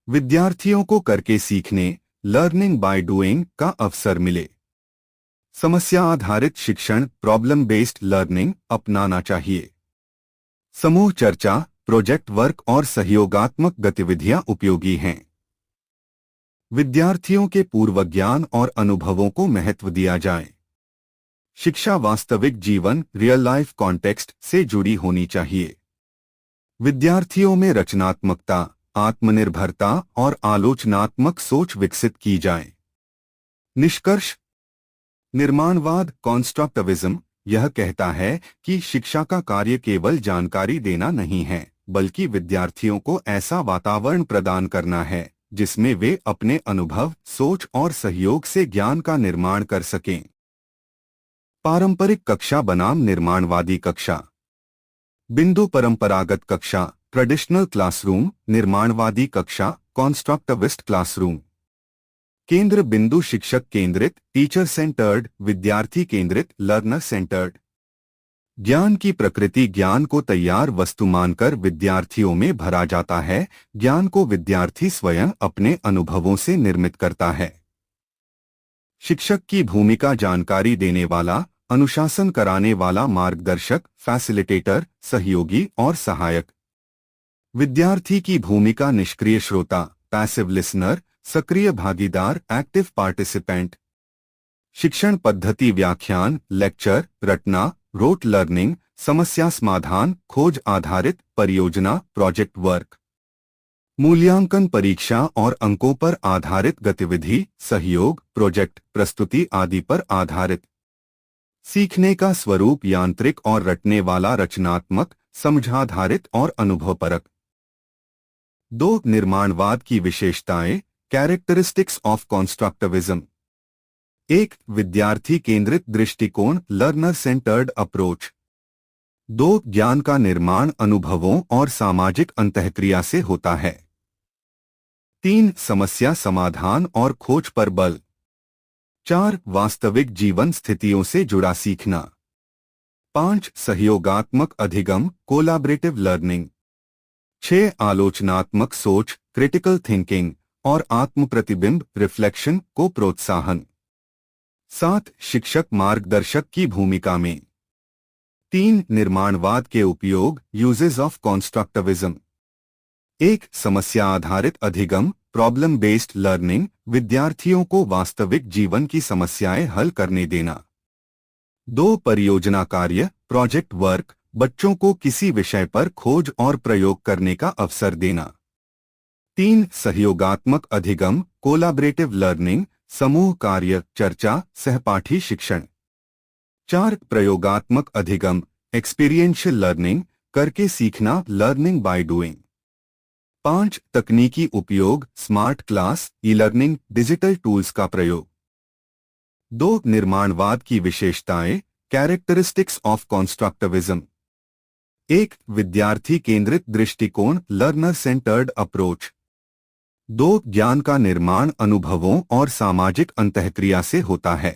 विद्यार्थियों को करके सीखने लर्निंग बाय डूइंग का अवसर मिले। समस्या आधारित शिक्षण प्रॉब्लम बेस्ड लर्निंग अपनाना चाहिए। समूह चर्चा प्रोजेक्ट वर्क और सहयोगात्मक गतिविधियां उपयोगी हैं। विद्यार्थियों के पूर्व ज्ञान और अनुभवों को महत्व दिया जाए। शिक्षा वास्तविक जीवन रियल लाइफ कॉन्टेक्स्ट से जुड़ी होनी चाहिए। विद्यार्थियों में रचनात्मकता आत्मनिर्भरता और आलोचनात्मक सोच विकसित की जाए। निष्कर्ष निर्माणवाद कॉन्स्ट्रक्टिविज्म यह कहता है कि शिक्षा का कार्य केवल जानकारी देना नहीं है, बल्कि विद्यार्थियों को ऐसा वातावरण प्रदान करना है जिसमें वे अपने अनुभव सोच और सहयोग से ज्ञान का निर्माण कर सकें। पारंपरिक कक्षा बनाम निर्माणवादी कक्षा। बिंदु परंपरागत कक्षा ट्रेडिशनल क्लासरूम निर्माणवादी कक्षा कॉन्स्ट्रक्टिविस्ट क्लासरूम। केंद्र बिंदु शिक्षक केंद्रित टीचर सेंटर्ड विद्यार्थी केंद्रित लर्नर सेंटर्ड। ज्ञान की प्रकृति ज्ञान को तैयार वस्तु मानकर विद्यार्थियों में भरा जाता है। ज्ञान को विद्यार्थी स्वयं अपने अनुभवों से निर्मित करता है। शिक्षक की भूमिका जानकारी देने वाला अनुशासन कराने वाला मार्गदर्शक, फैसिलिटेटर, सहयोगी और सहायक। विद्यार्थी की भूमिका निष्क्रिय श्रोता, पैसिव लिसनर, सक्रिय भागीदार, एक्टिव पार्टिसिपेंट। शिक्षण पद्धति व्याख्यान, लेक्चर, रटना, रोट लर्निंग, समस्या समाधान, खोज आधारित, परियोजना, प्रोजेक्ट वर्क। मूल्यांकन परीक्षा और अंकों पर आधारित गतिविधि, सहयोग, प्रोजेक्ट, प्रस्तुति आदि पर आधारित। सीखने का स्वरूप यांत्रिक और रटने वाला, रचनात्मक, समझाधारित और अनुभवपरक। 2. निर्माणवाद की विशेषताएं, कैरेक्टरिस्टिक्स ऑफ कॉन्स्ट्रक्टिविज्म। 1. विद्यार्थी केंद्रित दृष्टिकोण, लर्नर सेंटर्ड अप्रोच। 2. ज्ञान का निर्माण अनुभवों और सामाजिक अंतःक्रिया से होता है। 3. समस्या समाधान और खोज पर बल। 4. वास्तविक जीवन स्थितियों से जुड़ा सीखना। 5. सहयोगात्मक अधिगम, कोलैबोरेटिव लर्निंग। 6. आलोचनात्मक सोच, क्रिटिकल थिंकिंग और आत्म प्रतिबिंब, रिफ्लेक्शन को प्रोत्साहन। 7. शिक्षक मार्गदर्शक की भूमिका में। 3. निर्माणवाद के उपयोग, यूजेस ऑफ कॉन्स्ट्रक्टिविज्म। 1. समस्या आधारित अधिगम, प्रॉब्लम बेस्ड लर्निंग, विद्यार्थियों को वास्तविक जीवन की समस्याएं हल करने देना। 2. परियोजना कार्य, प्रोजेक्ट वर्क, बच्चों को किसी विषय पर खोज और प्रयोग करने का अवसर देना। 3. सहयोगात्मक अधिगम, कोलैबोरेटिव लर्निंग, समूह कार्य, चर्चा, सहपाठी शिक्षण। 4. प्रयोगात्मक अधिगम, एक्सपीरियंशियल लर्निंग, करके सीखना, लर्निंग बाय डूइंग। 5. तकनीकी उपयोग, smart class, e learning, digital tools का प्रयोग। 2. निर्माणवाद की विशेषताएं, कैरेक्टरिस्टिक्स ऑफ कॉन्स्ट्रक्टिविज्म। 1. विद्यार्थी केंद्रित दृष्टिकोण, लर्नर सेंटर्ड अप्रोच। 2. ज्ञान का निर्माण अनुभवों और सामाजिक अंतःक्रिया से होता है।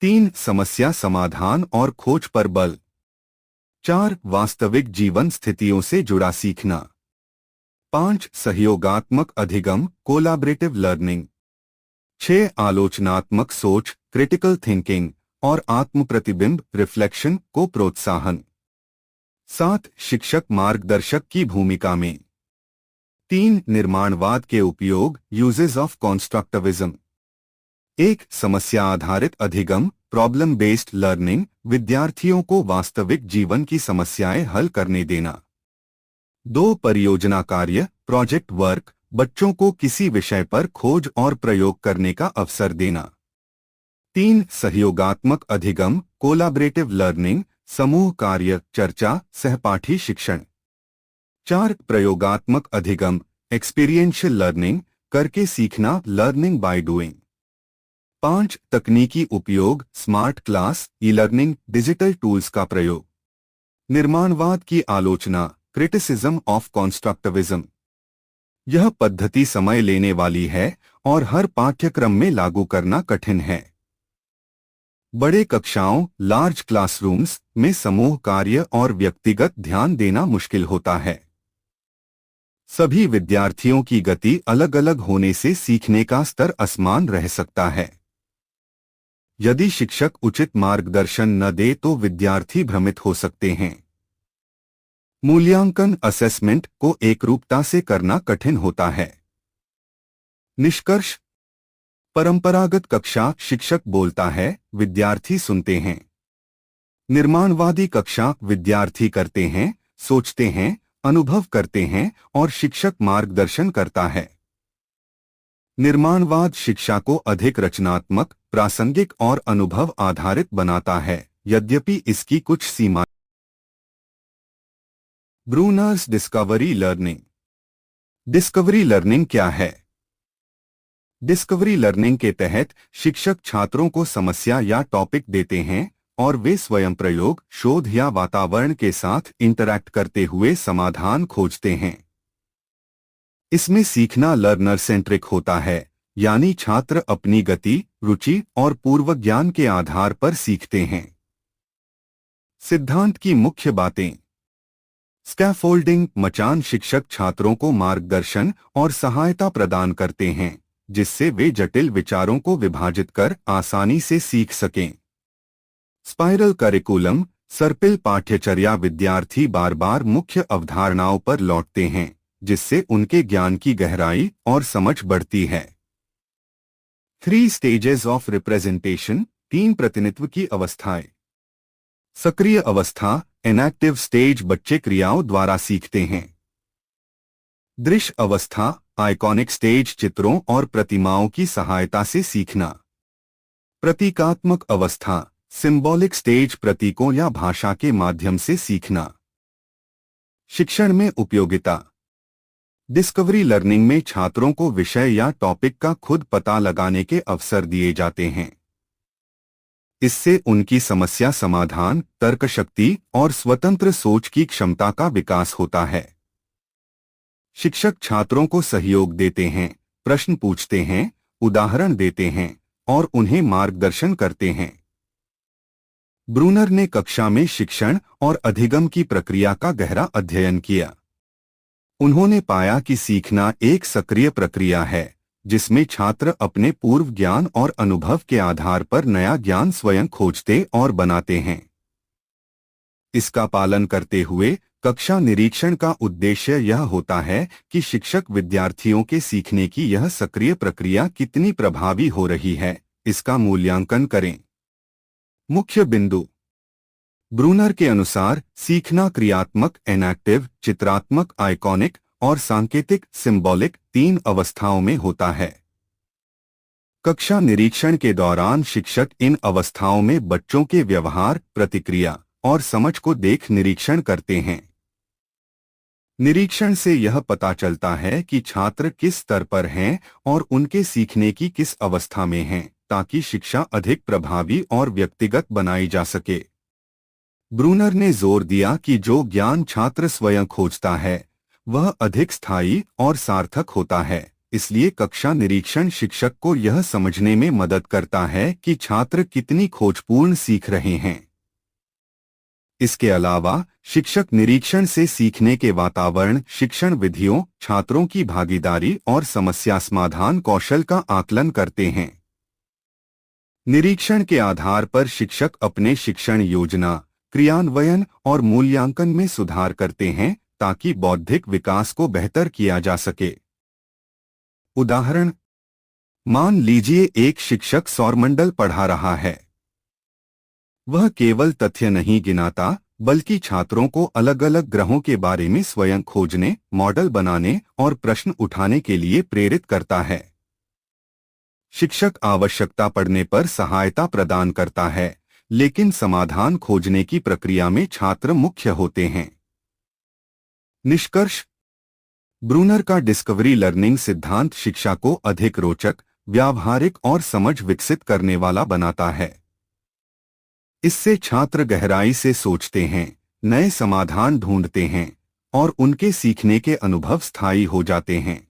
3. समस्या समाधान और खोज पर बल। 4. वास्तविक जीवन स्थितियों से जुड़ा सीखना। 5. सहयोगात्मक अधिगम, कोलैबोरेटिव लर्निंग। 6. आलोचनात्मक सोच, क्रिटिकल थिंकिंग और आत्म प्रतिबिंब, रिफ्लेक्शन को प्रोत्साहन। 7. शिक्षक मार्गदर्शक की भूमिका में। 3. निर्माणवाद के उपयोग, यूजेस ऑफ कॉन्स्ट्रक्टिविज्म। 1. समस्या आधारित अधिगम, प्रॉब्लम बेस्ड लर्निंग, विद्यार्थियों को वास्तविक जीवन की समस्याएं हल करने देना। 2. परियोजना कार्य, प्रोजेक्ट वर्क, बच्चों को किसी विषय पर खोज और प्रयोग करने का अवसर देना। 3. सहयोगात्मक अधिगम, कोलैबोरेटिव लर्निंग, समूह कार्य, चर्चा, सहपाठी शिक्षण। 4. प्रयोगात्मक अधिगम, एक्सपीरियंशियल लर्निंग, करके सीखना, लर्निंग बाय डूइंग। 5. तकनीकी उपयोग, smart class, e learning, digital tools का प्रयोग। निर्माणवाद की आलोचना, क्रिटिसिज्म ऑफ कॉन्स्ट्रक्टिविज्म। यह पद्धति समय लेने वाली है और हर पाठ्यक्रम में लागू करना कठिन है। बड़े कक्षाओं, लार्ज क्लासरूम्स में समूह कार्य और व्यक्तिगत ध्यान देना मुश्किल होता है। सभी विद्यार्थियों की गति अलग अलग होने से सीखने का स्तर असमान रह सकता है। यदि शिक्षक उचित मार्गदर्शन न दे तो विद्यार्थी भ्रमित हो सकते हैं। मूल्यांकन, असेसमेंट को एकरूपता से करना कठिन होता है। निष्कर्ष: परंपरागत कक्षा, शिक्षक बोलता है, विद्यार्थी सुनते हैं। निर्माणवादी कक्षा, विद्यार्थी करते हैं, सोचते हैं, अनुभव करते हैं और शिक्षक मार्गदर्शन करता है। निर्माणवाद शिक्षा को अधिक रचनात्मक, प्रासंगिक और अनुभव आधारित बनाता है, यद्यपि इसकी कुछ सीमाएं। Brunner's discovery learning. Discovery learning क्या है? डिस्कवरी लर्निंग के तहत शिक्षक छात्रों को समस्या या टॉपिक देते हैं और वे स्वयं प्रयोग, शोध या वातावरण के साथ इंटरैक्ट करते हुए समाधान खोजते हैं। इसमें सीखना लर्नर सेंट्रिक होता है, यानी छात्र अपनी गति, रुचि और पूर्व ज्ञान के आधार पर सीखते हैं। सिद्धांत की मुख्य बातें। स्कैफोल्डिंग, मचान शिक्षक छात्रों को मार्गदर्शन और सहायता प्रदान करते हैं, जिससे वे जटिल विचारों को विभाजित कर आसानी से सीख सकें। स्पाइरल करिकुलम, सर्पिल पाठ्यचर्या विद्यार्थी बार बार मुख्य अवधारणाओं पर लौटते हैं, जिससे उनके ज्ञान की गहराई और समझ बढ़ती है। 3 स्टेजेस ऑफ रिप्रेजेंटेशन, 3 प्रतिनिधित्व की अवस्थाएं। सक्रिय अवस्था, इनएक्टिव स्टेज, बच्चे क्रियाओं द्वारा सीखते हैं। दृश्य अवस्था, आइकॉनिक स्टेज, चित्रों और प्रतिमाओं की सहायता से सीखना। प्रतीकात्मक अवस्था, सिंबॉलिक स्टेज, प्रतीकों या भाषा के माध्यम से सीखना। शिक्षण में उपयोगिता। डिस्कवरी लर्निंग में छात्रों को विषय या टॉपिक का खुद पता लगाने के अवसर दिए जाते हैं। इससे उनकी समस्या समाधान, तर्क शक्ति और स्वतंत्र सोच की क्षमता का विकास होता है। शिक्षक छात्रों को सहयोग देते हैं, प्रश्न पूछते हैं, उदाहरण देते हैं और उन्हें मार्गदर्शन करते हैं। ब्रूनर ने कक्षा में शिक्षण और अधिगम की प्रक्रिया का गहरा अध्ययन किया। उन्होंने पाया कि सीखना एक सक्रिय प्रक्रिया है, जिसमें छात्र अपने पूर्व ज्ञान और अनुभव के आधार पर नया ज्ञान स्वयं खोजते और बनाते हैं। इसका पालन करते हुए कक्षा निरीक्षण का उद्देश्य यह होता है कि शिक्षक विद्यार्थियों के सीखने की यह सक्रिय प्रक्रिया कितनी प्रभावी हो रही है, इसका मूल्यांकन करें। मुख्य बिंदु। ब्रूनर के अनुसार सीखना क्रियात्मक इनएक्टिव, चित्रात्मक आइकॉनिक और सांकेतिक सिंबॉलिक 3 अवस्थाओं में होता है। कक्षा निरीक्षण के दौरान शिक्षक इन अवस्थाओं में बच्चों के व्यवहार, प्रतिक्रिया और समझ को देख निरीक्षण करते हैं। निरीक्षण से यह पता चलता है कि छात्र किस स्तर पर हैं और उनके सीखने की किस अवस्था में हैं, ताकि शिक्षा अधिक प्रभावी और व्यक्तिगत बनाई जा सके। ब्रूनर ने जोर दिया कि जो ज्ञान छात्र स्वयं खोजता है वह अधिक स्थायी और सार्थक होता है। इसलिए कक्षा निरीक्षण शिक्षक को यह समझने में मदद करता है कि छात्र कितनी खोजपूर्ण सीख रहे हैं। इसके अलावा शिक्षक निरीक्षण से सीखने के वातावरण, शिक्षण विधियों, छात्रों की भागीदारी और समस्या समाधान कौशल का आकलन करते हैं। निरीक्षण के आधार पर शिक्षक अपने शिक्षण योजना, क्रियान्वयन और मूल्यांकन में सुधार करते हैं, ताकि बौद्धिक विकास को बेहतर किया जा सके। उदाहरण, मान लीजिए एक शिक्षक सौरमंडल पढ़ा रहा है। वह केवल तथ्य नहीं गिनाता, बल्कि छात्रों को अलग अलग ग्रहों के बारे में स्वयं खोजने, मॉडल बनाने और प्रश्न उठाने के लिए प्रेरित करता है। शिक्षक आवश्यकता पड़ने पर सहायता प्रदान करता है, लेकिन समाधान खोजने की प्रक्रिया में छात्र मुख्य होते हैं। निष्कर्ष। ब्रूनर का डिस्कवरी लर्निंग सिद्धांत शिक्षा को अधिक रोचक, व्यावहारिक और समझ विकसित करने वाला बनाता है। इससे छात्र गहराई से सोचते हैं, नए समाधान ढूंढते हैं और उनके सीखने के अनुभव स्थायी हो जाते हैं।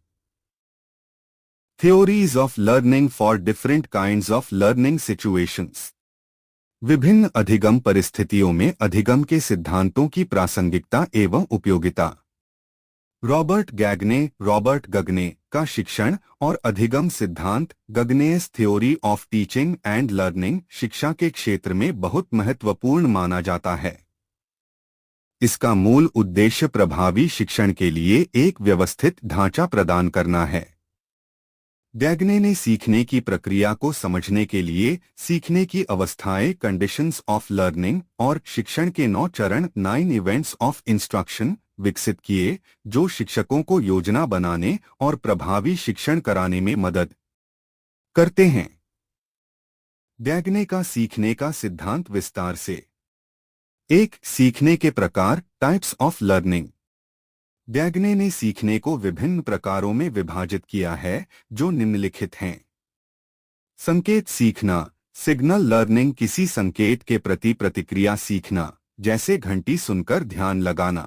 Theories of learning for different kinds of learning situations. विभिन्न अधिगम परिस्थितियों में अधिगम के सिद्धांतों की प्रासंगिकता एवं उपयोगिता। रॉबर्ट गगने का शिक्षण और अधिगम सिद्धांत, Gagne's theory of teaching and learning, शिक्षा के क्षेत्र में बहुत महत्वपूर्ण माना जाता है। इसका मूल उद्देश्य प्रभावी शिक्षण के लिए एक व्यवस्थित ढांचा प्रदान करना है। गैगने ने सीखने की प्रक्रिया को समझने के लिए सीखने की अवस्थाएं, कंडीशंस ऑफ लर्निंग और शिक्षण के 9 चरण, 9 इवेंट्स ऑफ इंस्ट्रक्शन विकसित किए, जो शिक्षकों को योजना बनाने और प्रभावी शिक्षण कराने में मदद करते हैं। गैगने का सीखने का सिद्धांत विस्तार से। 1. सीखने के प्रकार, टाइप्स ऑफ लर्निंग। गैगने ने सीखने को विभिन्न प्रकारों में विभाजित किया है, जो निम्नलिखित हैं। संकेत सीखना, सिग्नल लर्निंग, किसी संकेत के प्रति प्रतिक्रिया सीखना, जैसे घंटी सुनकर ध्यान लगाना।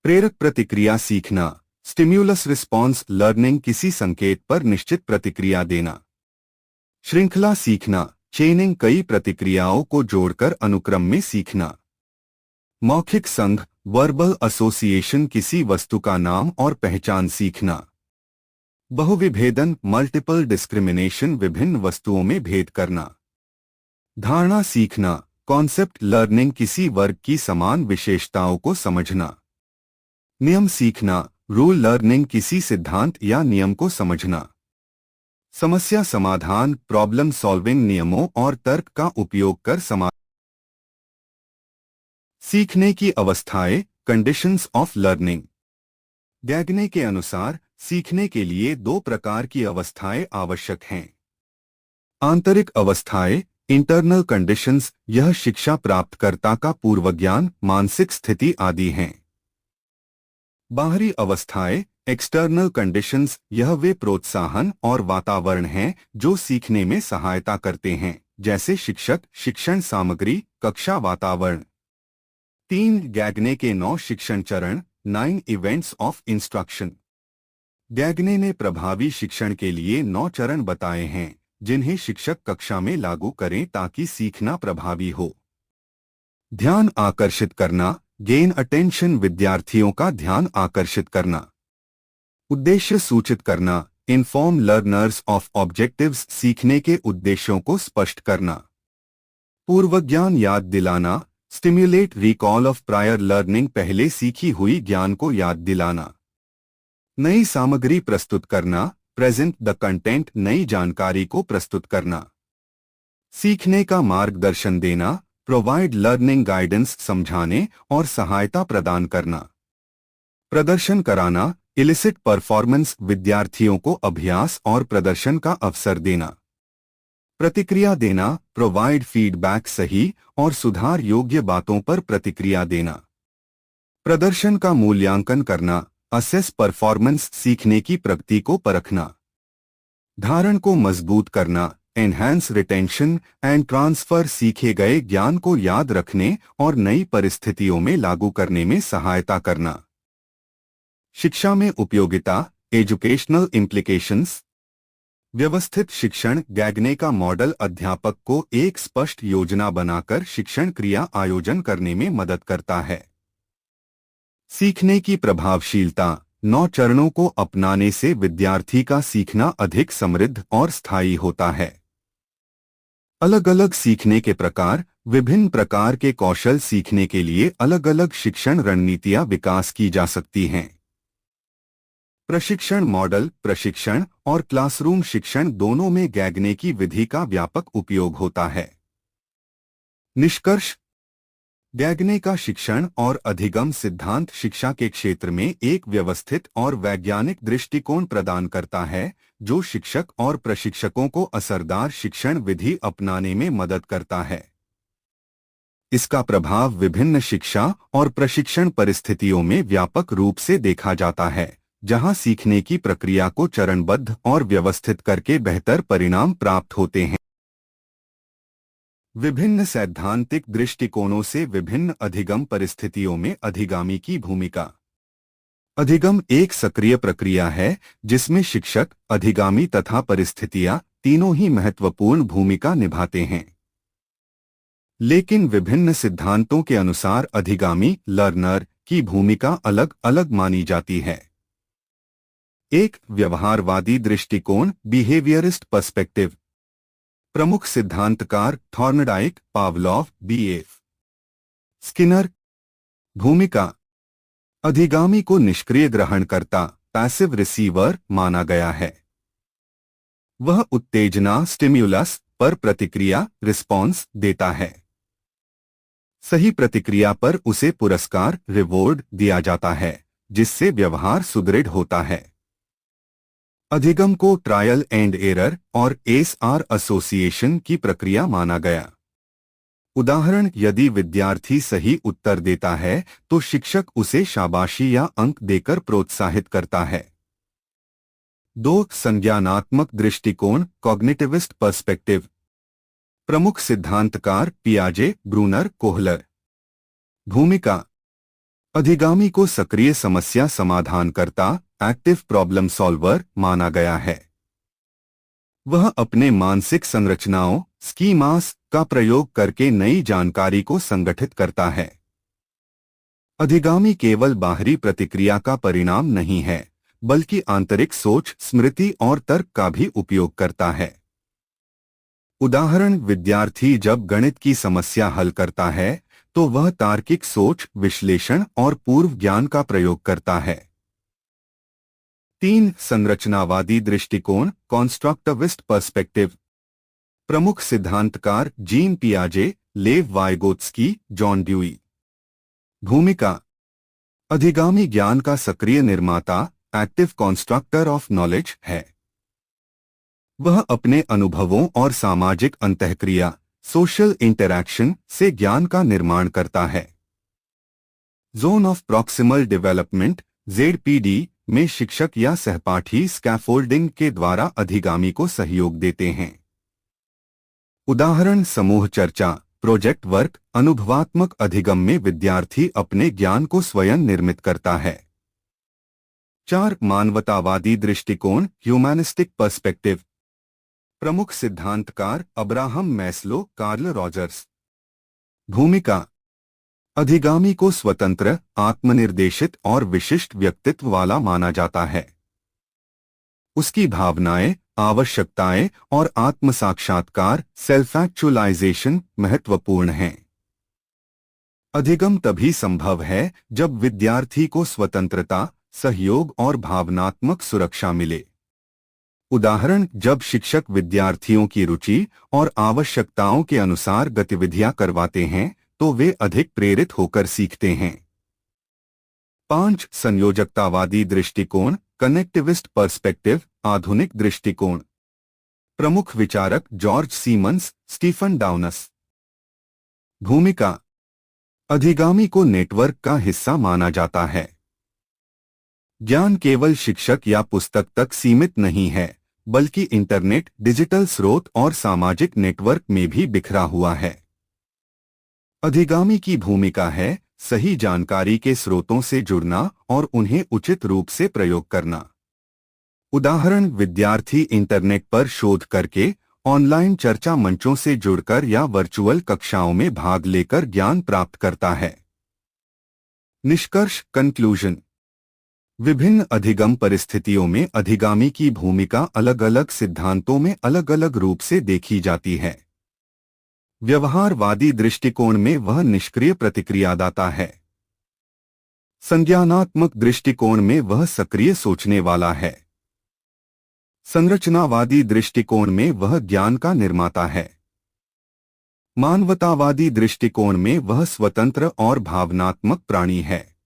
प्रेरक प्रतिक्रिया सीखना, स्टिम्युलस रिस्पॉन्स लर्निंग, किसी संकेत पर निश्चित प्रतिक्रिया देना। श्रृंखला सीखना, चेनिंग, कई प्रतिक्रियाओं को जोड़कर अनुक्रम में सीखना। मौखिक संघ, वर्बल एसोसिएशन, किसी वस्तु का नाम और पहचान सीखना। बहुविभेदन, मल्टीपल डिस्क्रिमिनेशन, विभिन्न वस्तुओं में भेद करना। धारणा सीखना, कॉन्सेप्ट लर्निंग किसी वर्ग की समान विशेषताओं को समझना। नियम सीखना, रूल लर्निंग किसी सिद्धांत या नियम को समझना। समस्या समाधान, प्रॉब्लम सॉल्विंग नियमों और तर्क का उपयोग कर सीखने की अवस्थाएं, कंडीशंस ऑफ लर्निंग। गैगने के अनुसार सीखने के लिए दो प्रकार की अवस्थाएं आवश्यक हैं। आंतरिक अवस्थाएं, इंटरनल कंडीशंस, यह शिक्षा प्राप्तकर्ता का पूर्वज्ञान, मानसिक स्थिति आदि हैं। बाहरी अवस्थाएं, एक्सटर्नल कंडीशंस, यह वे प्रोत्साहन और वातावरण हैं जो सीखने में सहायता करते हैं, जैसे शिक्षक, शिक्षण सामग्री, कक्षा वातावरण। 3 गैगने के 9 शिक्षण चरण, 9 इवेंट्स ऑफ इंस्ट्रक्शन। गैगने ने प्रभावी शिक्षण के लिए 9 चरण बताए हैं जिन्हें शिक्षक कक्षा में लागू करें ताकि सीखना प्रभावी हो। ध्यान आकर्षित करना, गेन अटेंशन, विद्यार्थियों का ध्यान आकर्षित करना। उद्देश्य सूचित करना, इन्फॉर्म लर्नर्स ऑफ ऑब्जेक्टिव्स, सीखने के उद्देश्यों को स्पष्ट करना। पूर्वज्ञान याद दिलाना, stimulate recall of prior learning, पहले सीखी हुई ज्ञान को याद दिलाना। नई सामग्री प्रस्तुत करना, प्रेजेंट द कंटेंट, नई जानकारी को प्रस्तुत करना। सीखने का मार्गदर्शन देना, प्रोवाइड लर्निंग गाइडेंस, समझाने और सहायता प्रदान करना। प्रदर्शन कराना, इलिसिट परफॉर्मेंस, विद्यार्थियों को अभ्यास और प्रदर्शन का अवसर देना। प्रतिक्रिया देना, प्रोवाइड फीडबैक, सही और सुधार योग्य बातों पर प्रतिक्रिया देना। प्रदर्शन का मूल्यांकन करना, असेस परफॉर्मेंस, सीखने की प्रगति को परखना। धारण को मजबूत करना, एनहांस रिटेंशन एंड ट्रांसफर, सीखे गए ज्ञान को याद रखने और नई परिस्थितियों में लागू करने में सहायता करना। शिक्षा में उपयोगिता, एजुकेशनल इम्प्लीकेशंस। व्यवस्थित शिक्षण, गैगने का मॉडल अध्यापक को एक स्पष्ट योजना बनाकर शिक्षण क्रिया आयोजन करने में मदद करता है। सीखने की प्रभावशीलता, 9 चरणों को अपनाने से विद्यार्थी का सीखना अधिक समृद्ध और स्थायी होता है। अलग अलग सीखने के प्रकार, विभिन्न प्रकार के कौशल सीखने के लिए अलग अलग शिक्षण रणनीतियां विकास की जा सकती हैं। प्रशिक्षण मॉडल, प्रशिक्षण और क्लासरूम शिक्षण दोनों में गैगने की विधि का व्यापक उपयोग होता है। निष्कर्ष, गैगने का शिक्षण और अधिगम सिद्धांत शिक्षा के क्षेत्र में एक व्यवस्थित और वैज्ञानिक दृष्टिकोण प्रदान करता है जो शिक्षक और प्रशिक्षकों को असरदार शिक्षण विधि अपनाने में मदद करता है। इसका प्रभाव विभिन्न शिक्षा और प्रशिक्षण परिस्थितियों में व्यापक रूप से देखा जाता है, जहां सीखने की प्रक्रिया को चरणबद्ध और व्यवस्थित करके बेहतर परिणाम प्राप्त होते हैं। विभिन्न सैद्धांतिक दृष्टिकोणों से विभिन्न अधिगम परिस्थितियों में अधिगामी की भूमिका। अधिगम एक सक्रिय प्रक्रिया है जिसमें शिक्षक, अधिगामी तथा परिस्थितियां तीनों ही महत्वपूर्ण भूमिका निभाते हैं। लेकिन विभिन्न सिद्धांतों के अनुसार अधिगामी, लर्नर, की भूमिका अलग अलग मानी जाती है। एक व्यवहारवादी दृष्टिकोण, बिहेवियरिस्ट पर्सपेक्टिव। प्रमुख सिद्धांतकार थॉर्नडाइक, पावलोव, B.F. स्किनर। भूमिका, अधिगामी को निष्क्रिय ग्रहणकर्ता, पैसिव रिसीवर माना गया है। वह उत्तेजना, स्टिम्युलस पर प्रतिक्रिया, रिस्पॉन्स देता है। सही प्रतिक्रिया पर उसे पुरस्कार, रिवॉर्ड दिया जाता है, जिससे व्यवहार सुदृढ़ होता है। अधिगम को ट्रायल एंड एरर और SR एसोसिएशन की प्रक्रिया माना गया। उदाहरण, यदि विद्यार्थी सही उत्तर देता है तो शिक्षक उसे शाबाशी या अंक देकर प्रोत्साहित करता है। 2 संज्ञानात्मक दृष्टिकोण, कॉग्निटिविस्ट पर्सपेक्टिव। प्रमुख सिद्धांतकार पियाजे, ब्रूनर, कोहलर। भूमिका, अधिगामी को सक्रिय समस्या समाधानकर्ता, एक्टिव प्रॉब्लम सॉल्वर माना गया है। वह अपने मानसिक संरचनाओं, स्कीमास का प्रयोग करके नई जानकारी को संगठित करता है। अधिगामी केवल बाहरी प्रतिक्रिया का परिणाम नहीं है, बल्कि आंतरिक सोच, स्मृति और तर्क का भी उपयोग करता है। उदाहरण, विद्यार्थी जब गणित की समस्या हल करता है तो वह तार्किक सोच, विश्लेषण और पूर्व ज्ञान का प्रयोग करता है। 3. संरचनावादी दृष्टिकोण, कॉन्स्ट्रक्टिविस्ट पर्सपेक्टिव। प्रमुख सिद्धांतकार जीन पियाजे, लेव वाइगोत्स्की, जॉन ड्यूई। भूमिका: अधिगामी ज्ञान का सक्रिय निर्माता, एक्टिव कॉन्स्ट्रक्टर ऑफ नॉलेज है। वह अपने अनुभवों और सामाजिक अंतःक्रिया, सोशल इंटरैक्शन से ज्ञान का निर्माण करता है। Zone of proximal development (ZPD) में शिक्षक या सहपाठी स्कैफोल्डिंग के द्वारा अधिगामी को सहयोग देते हैं। उदाहरण, समूह चर्चा, प्रोजेक्ट वर्क। अनुभवात्मक अधिगम में विद्यार्थी अपने ज्ञान को स्वयं निर्मित करता है। 4. मानवतावादी दृष्टिकोण, ह्यूमैनिस्टिक पर्सपेक्टिव। प्रमुख सिद्धांतकार अब्राहम मैस्लो, कार्ल रॉजर्स। भूमिका: अधिगामी को स्वतंत्र, आत्मनिर्देशित और विशिष्ट व्यक्तित्व वाला माना जाता है। उसकी भावनाएं, आवश्यकताएं और आत्म-साक्षात्कार, सेल्फ एक्चुअलाइजेशन महत्वपूर्ण हैं। अधिगम तभी संभव है जब विद्यार्थी को स्वतंत्रता, सहयोग और भावनात्मक सुरक्षा मिले। उदाहरण, जब शिक्षक विद्यार्थियों की रुचि और आवश्यकताओं के अनुसार गतिविधियां करवाते हैं तो वे अधिक प्रेरित होकर सीखते हैं। 5. संयोजकतावादी दृष्टिकोण, कनेक्टिविस्ट पर्सपेक्टिव, आधुनिक दृष्टिकोण। प्रमुख विचारक जॉर्ज सीमंस, स्टीफन डाउनस। भूमिका: अधिगामी को नेटवर्क का हिस्सा माना जाता है। ज्ञान केवल शिक्षक या पुस्तक तक सीमित नहीं है, बल्कि इंटरनेट, डिजिटल स्रोत और सामाजिक नेटवर्क में भी बिखरा हुआ है। अधिगामी की भूमिका है सही जानकारी के स्रोतों से जुड़ना और उन्हें उचित रूप से प्रयोग करना। उदाहरण, विद्यार्थी इंटरनेट पर शोध करके, ऑनलाइन चर्चा मंचों से जुड़कर या वर्चुअल कक्षाओं में भाग लेकर ज्ञान प्राप्त करता है। निष्कर्ष, कंक्लूजन। विभिन्न अधिगम परिस्थितियों में अधिगामी की भूमिका अलग अलग सिद्धांतों में अलग अलग रूप से देखी जाती है। व्यवहारवादी दृष्टिकोण में वह निष्क्रिय प्रतिक्रियादाता है। संज्ञानात्मक दृष्टिकोण में वह सक्रिय सोचने वाला है। संरचनावादी दृष्टिकोण में वह ज्ञान का निर्माता है। मानवतावादी दृष्टिकोण में वह स्वतंत्र और भावनात्मक प्राणी है।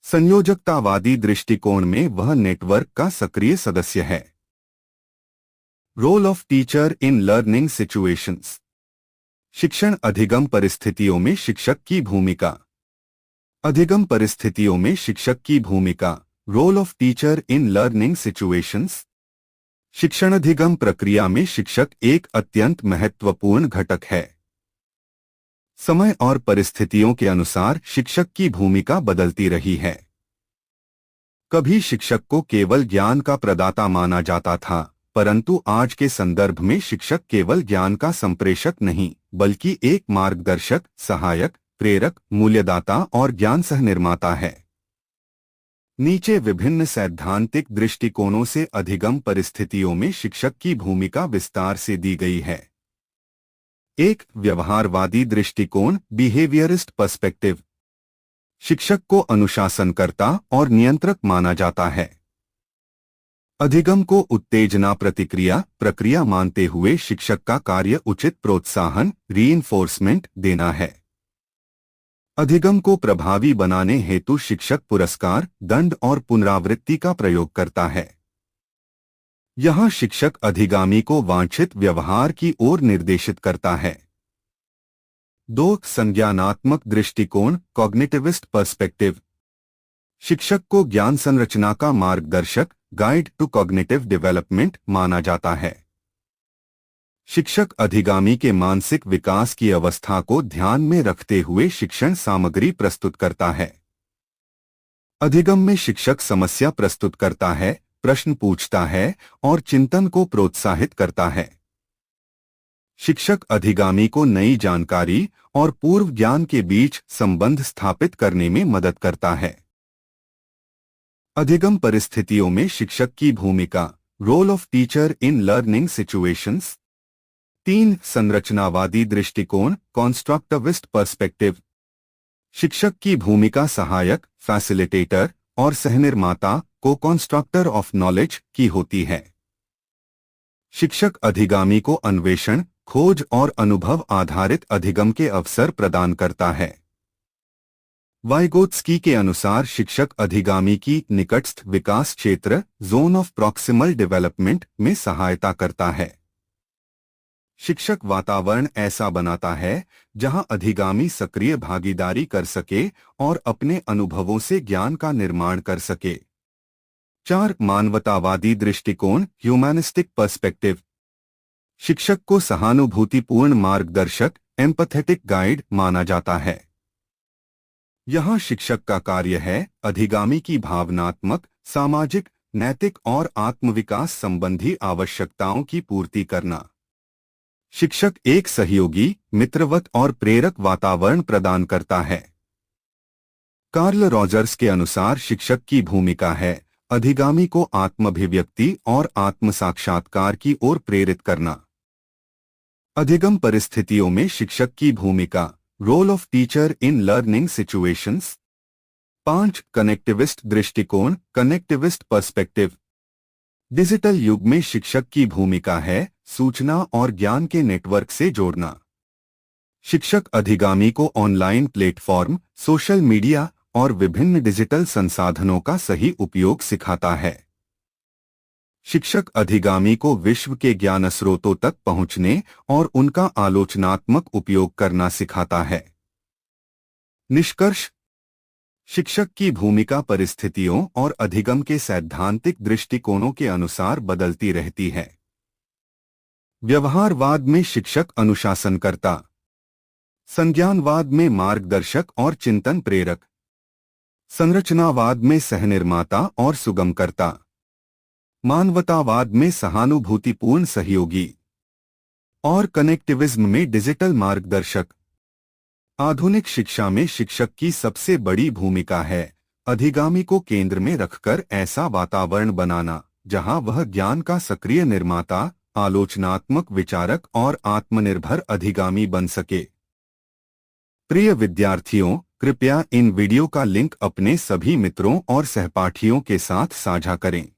संयोजकतावादी दृष्टिकोण में वह नेटवर्क का सक्रिय सदस्य है। Role of teacher in learning situations. शिक्षण अधिगम परिस्थितियों में शिक्षक की भूमिका। अधिगम परिस्थितियों में शिक्षक की भूमिका, role of teacher in learning situations. शिक्षण अधिगम प्रक्रिया में शिक्षक एक अत्यंत महत्वपूर्ण घटक है। समय और परिस्थितियों के अनुसार शिक्षक की भूमिका बदलती रही है। कभी शिक्षक को केवल ज्ञान का प्रदाता माना जाता था, परंतु आज के संदर्भ में शिक्षक केवल ज्ञान का संप्रेषक नहीं, बल्कि एक मार्गदर्शक, सहायक, प्रेरक, मूल्यदाता और ज्ञान सह निर्माता है। नीचे विभिन्न सैद्धांतिक दृष्टिकोणों से अधिगम परिस्थितियों में शिक्षक की भूमिका विस्तार से दी गई है। 1. व्यवहारवादी दृष्टिकोण, बिहेवियरिस्ट पर्सपेक्टिव। शिक्षक को अनुशासनकर्ता और नियंत्रक माना जाता है। अधिगम को उत्तेजना प्रक्रिया मानते हुए शिक्षक का कार्य उचित प्रोत्साहन, रीइंफोर्समेंट देना है। अधिगम को प्रभावी बनाने हेतु शिक्षक पुरस्कार, दंड और पुनरावृत्ति का प्रयोग करता है। यहाँ शिक्षक अधिगामी को वांछित व्यवहार की ओर निर्देशित करता है। 2. संज्ञानात्मक दृष्टिकोण, कॉग्निटिविस्ट पर्सपेक्टिव। शिक्षक को ज्ञान संरचना का मार्गदर्शक, गाइड टू कॉग्निटिव डेवलपमेंट माना जाता है। शिक्षक अधिगामी के मानसिक विकास की अवस्था को ध्यान में रखते हुए शिक्षण सामग्री प्रस्तुत करता है। अधिगम में शिक्षक समस्या प्रस्तुत करता है, प्रश्न पूछता है और चिंतन को प्रोत्साहित करता है। शिक्षक अधिगामी को नई जानकारी और पूर्व ज्ञान के बीच संबंध स्थापित करने में मदद करता है। अधिगम परिस्थितियों में शिक्षक की भूमिका, role of teacher in learning situations. 3. संरचनावादी दृष्टिकोण, कॉन्स्ट्रक्टिविस्ट पर्सपेक्टिव। शिक्षक की भूमिका सहायक, फैसिलिटेटर और सहनिर्माता, को कॉन्स्ट्रक्टर ऑफ नॉलेज की होती है। शिक्षक अधिगामी को अन्वेषण, खोज और अनुभव आधारित अधिगम के अवसर प्रदान करता है। वाइगोत्स्की के अनुसार शिक्षक अधिगामी की निकटस्थ विकास क्षेत्र, जोन ऑफ प्रॉक्सिमल डेवलपमेंट, में सहायता करता है। शिक्षक वातावरण ऐसा बनाता है जहां अधिगामी सक्रिय भागीदारी कर सके और अपने अनुभवों से ज्ञान का निर्माण कर सके। 4. मानवतावादी दृष्टिकोण, ह्यूमैनिस्टिक पर्सपेक्टिव। शिक्षक को सहानुभूतिपूर्ण मार्गदर्शक, एम्पैथेटिक गाइड माना जाता है। यहाँ शिक्षक का कार्य है अधिगामी की भावनात्मक, सामाजिक, नैतिक और आत्मविकास संबंधी आवश्यकताओं की पूर्ति करना। शिक्षक एक सहयोगी, मित्रवत और प्रेरक वातावरण प्रदान करता है। कार्ल रॉजर्स के अनुसार शिक्षक की भूमिका है अधिगामी को आत्माभिव्यक्ति और आत्मसाक्षात्कार की ओर प्रेरित करना। अधिगम परिस्थितियों में शिक्षक की भूमिका, role of teacher in learning situations. 5. Connectivist दृष्टिकोण, कनेक्टिविस्ट पर्सपेक्टिव। डिजिटल युग में शिक्षक की भूमिका है सूचना और ज्ञान के नेटवर्क से जोड़ना। शिक्षक अधिगामी को ऑनलाइन प्लेटफॉर्म, सोशल मीडिया और विभिन्न डिजिटल संसाधनों का सही उपयोग सिखाता है। शिक्षक अधिगामी को विश्व के ज्ञान स्रोतों तक पहुंचने और उनका आलोचनात्मक उपयोग करना सिखाता है। निष्कर्ष: शिक्षक की भूमिका परिस्थितियों और अधिगम के सैद्धांतिक दृष्टिकोणों के अनुसार बदलती रहती है। व्यवहारवाद में शिक्षक अनुशासनकर्ता, संज्ञानवाद में मार्गदर्शक और चिंतन प्रेरक, संरचनावाद में सहनिर्माता और सुगमकर्ता, मानवतावाद में सहानुभूतिपूर्ण सहयोगी और कनेक्टिविज्म में डिजिटल मार्गदर्शक। आधुनिक शिक्षा में शिक्षक की सबसे बड़ी भूमिका है अधिगामी को केंद्र में रखकर ऐसा वातावरण बनाना जहां वह ज्ञान का सक्रिय निर्माता, आलोचनात्मक विचारक और आत्मनिर्भर अधिगामी बन सके। प्रिय विद्यार्थियों, कृपया इन वीडियो का लिंक अपने सभी मित्रों और सहपाठियों के साथ साझा करें।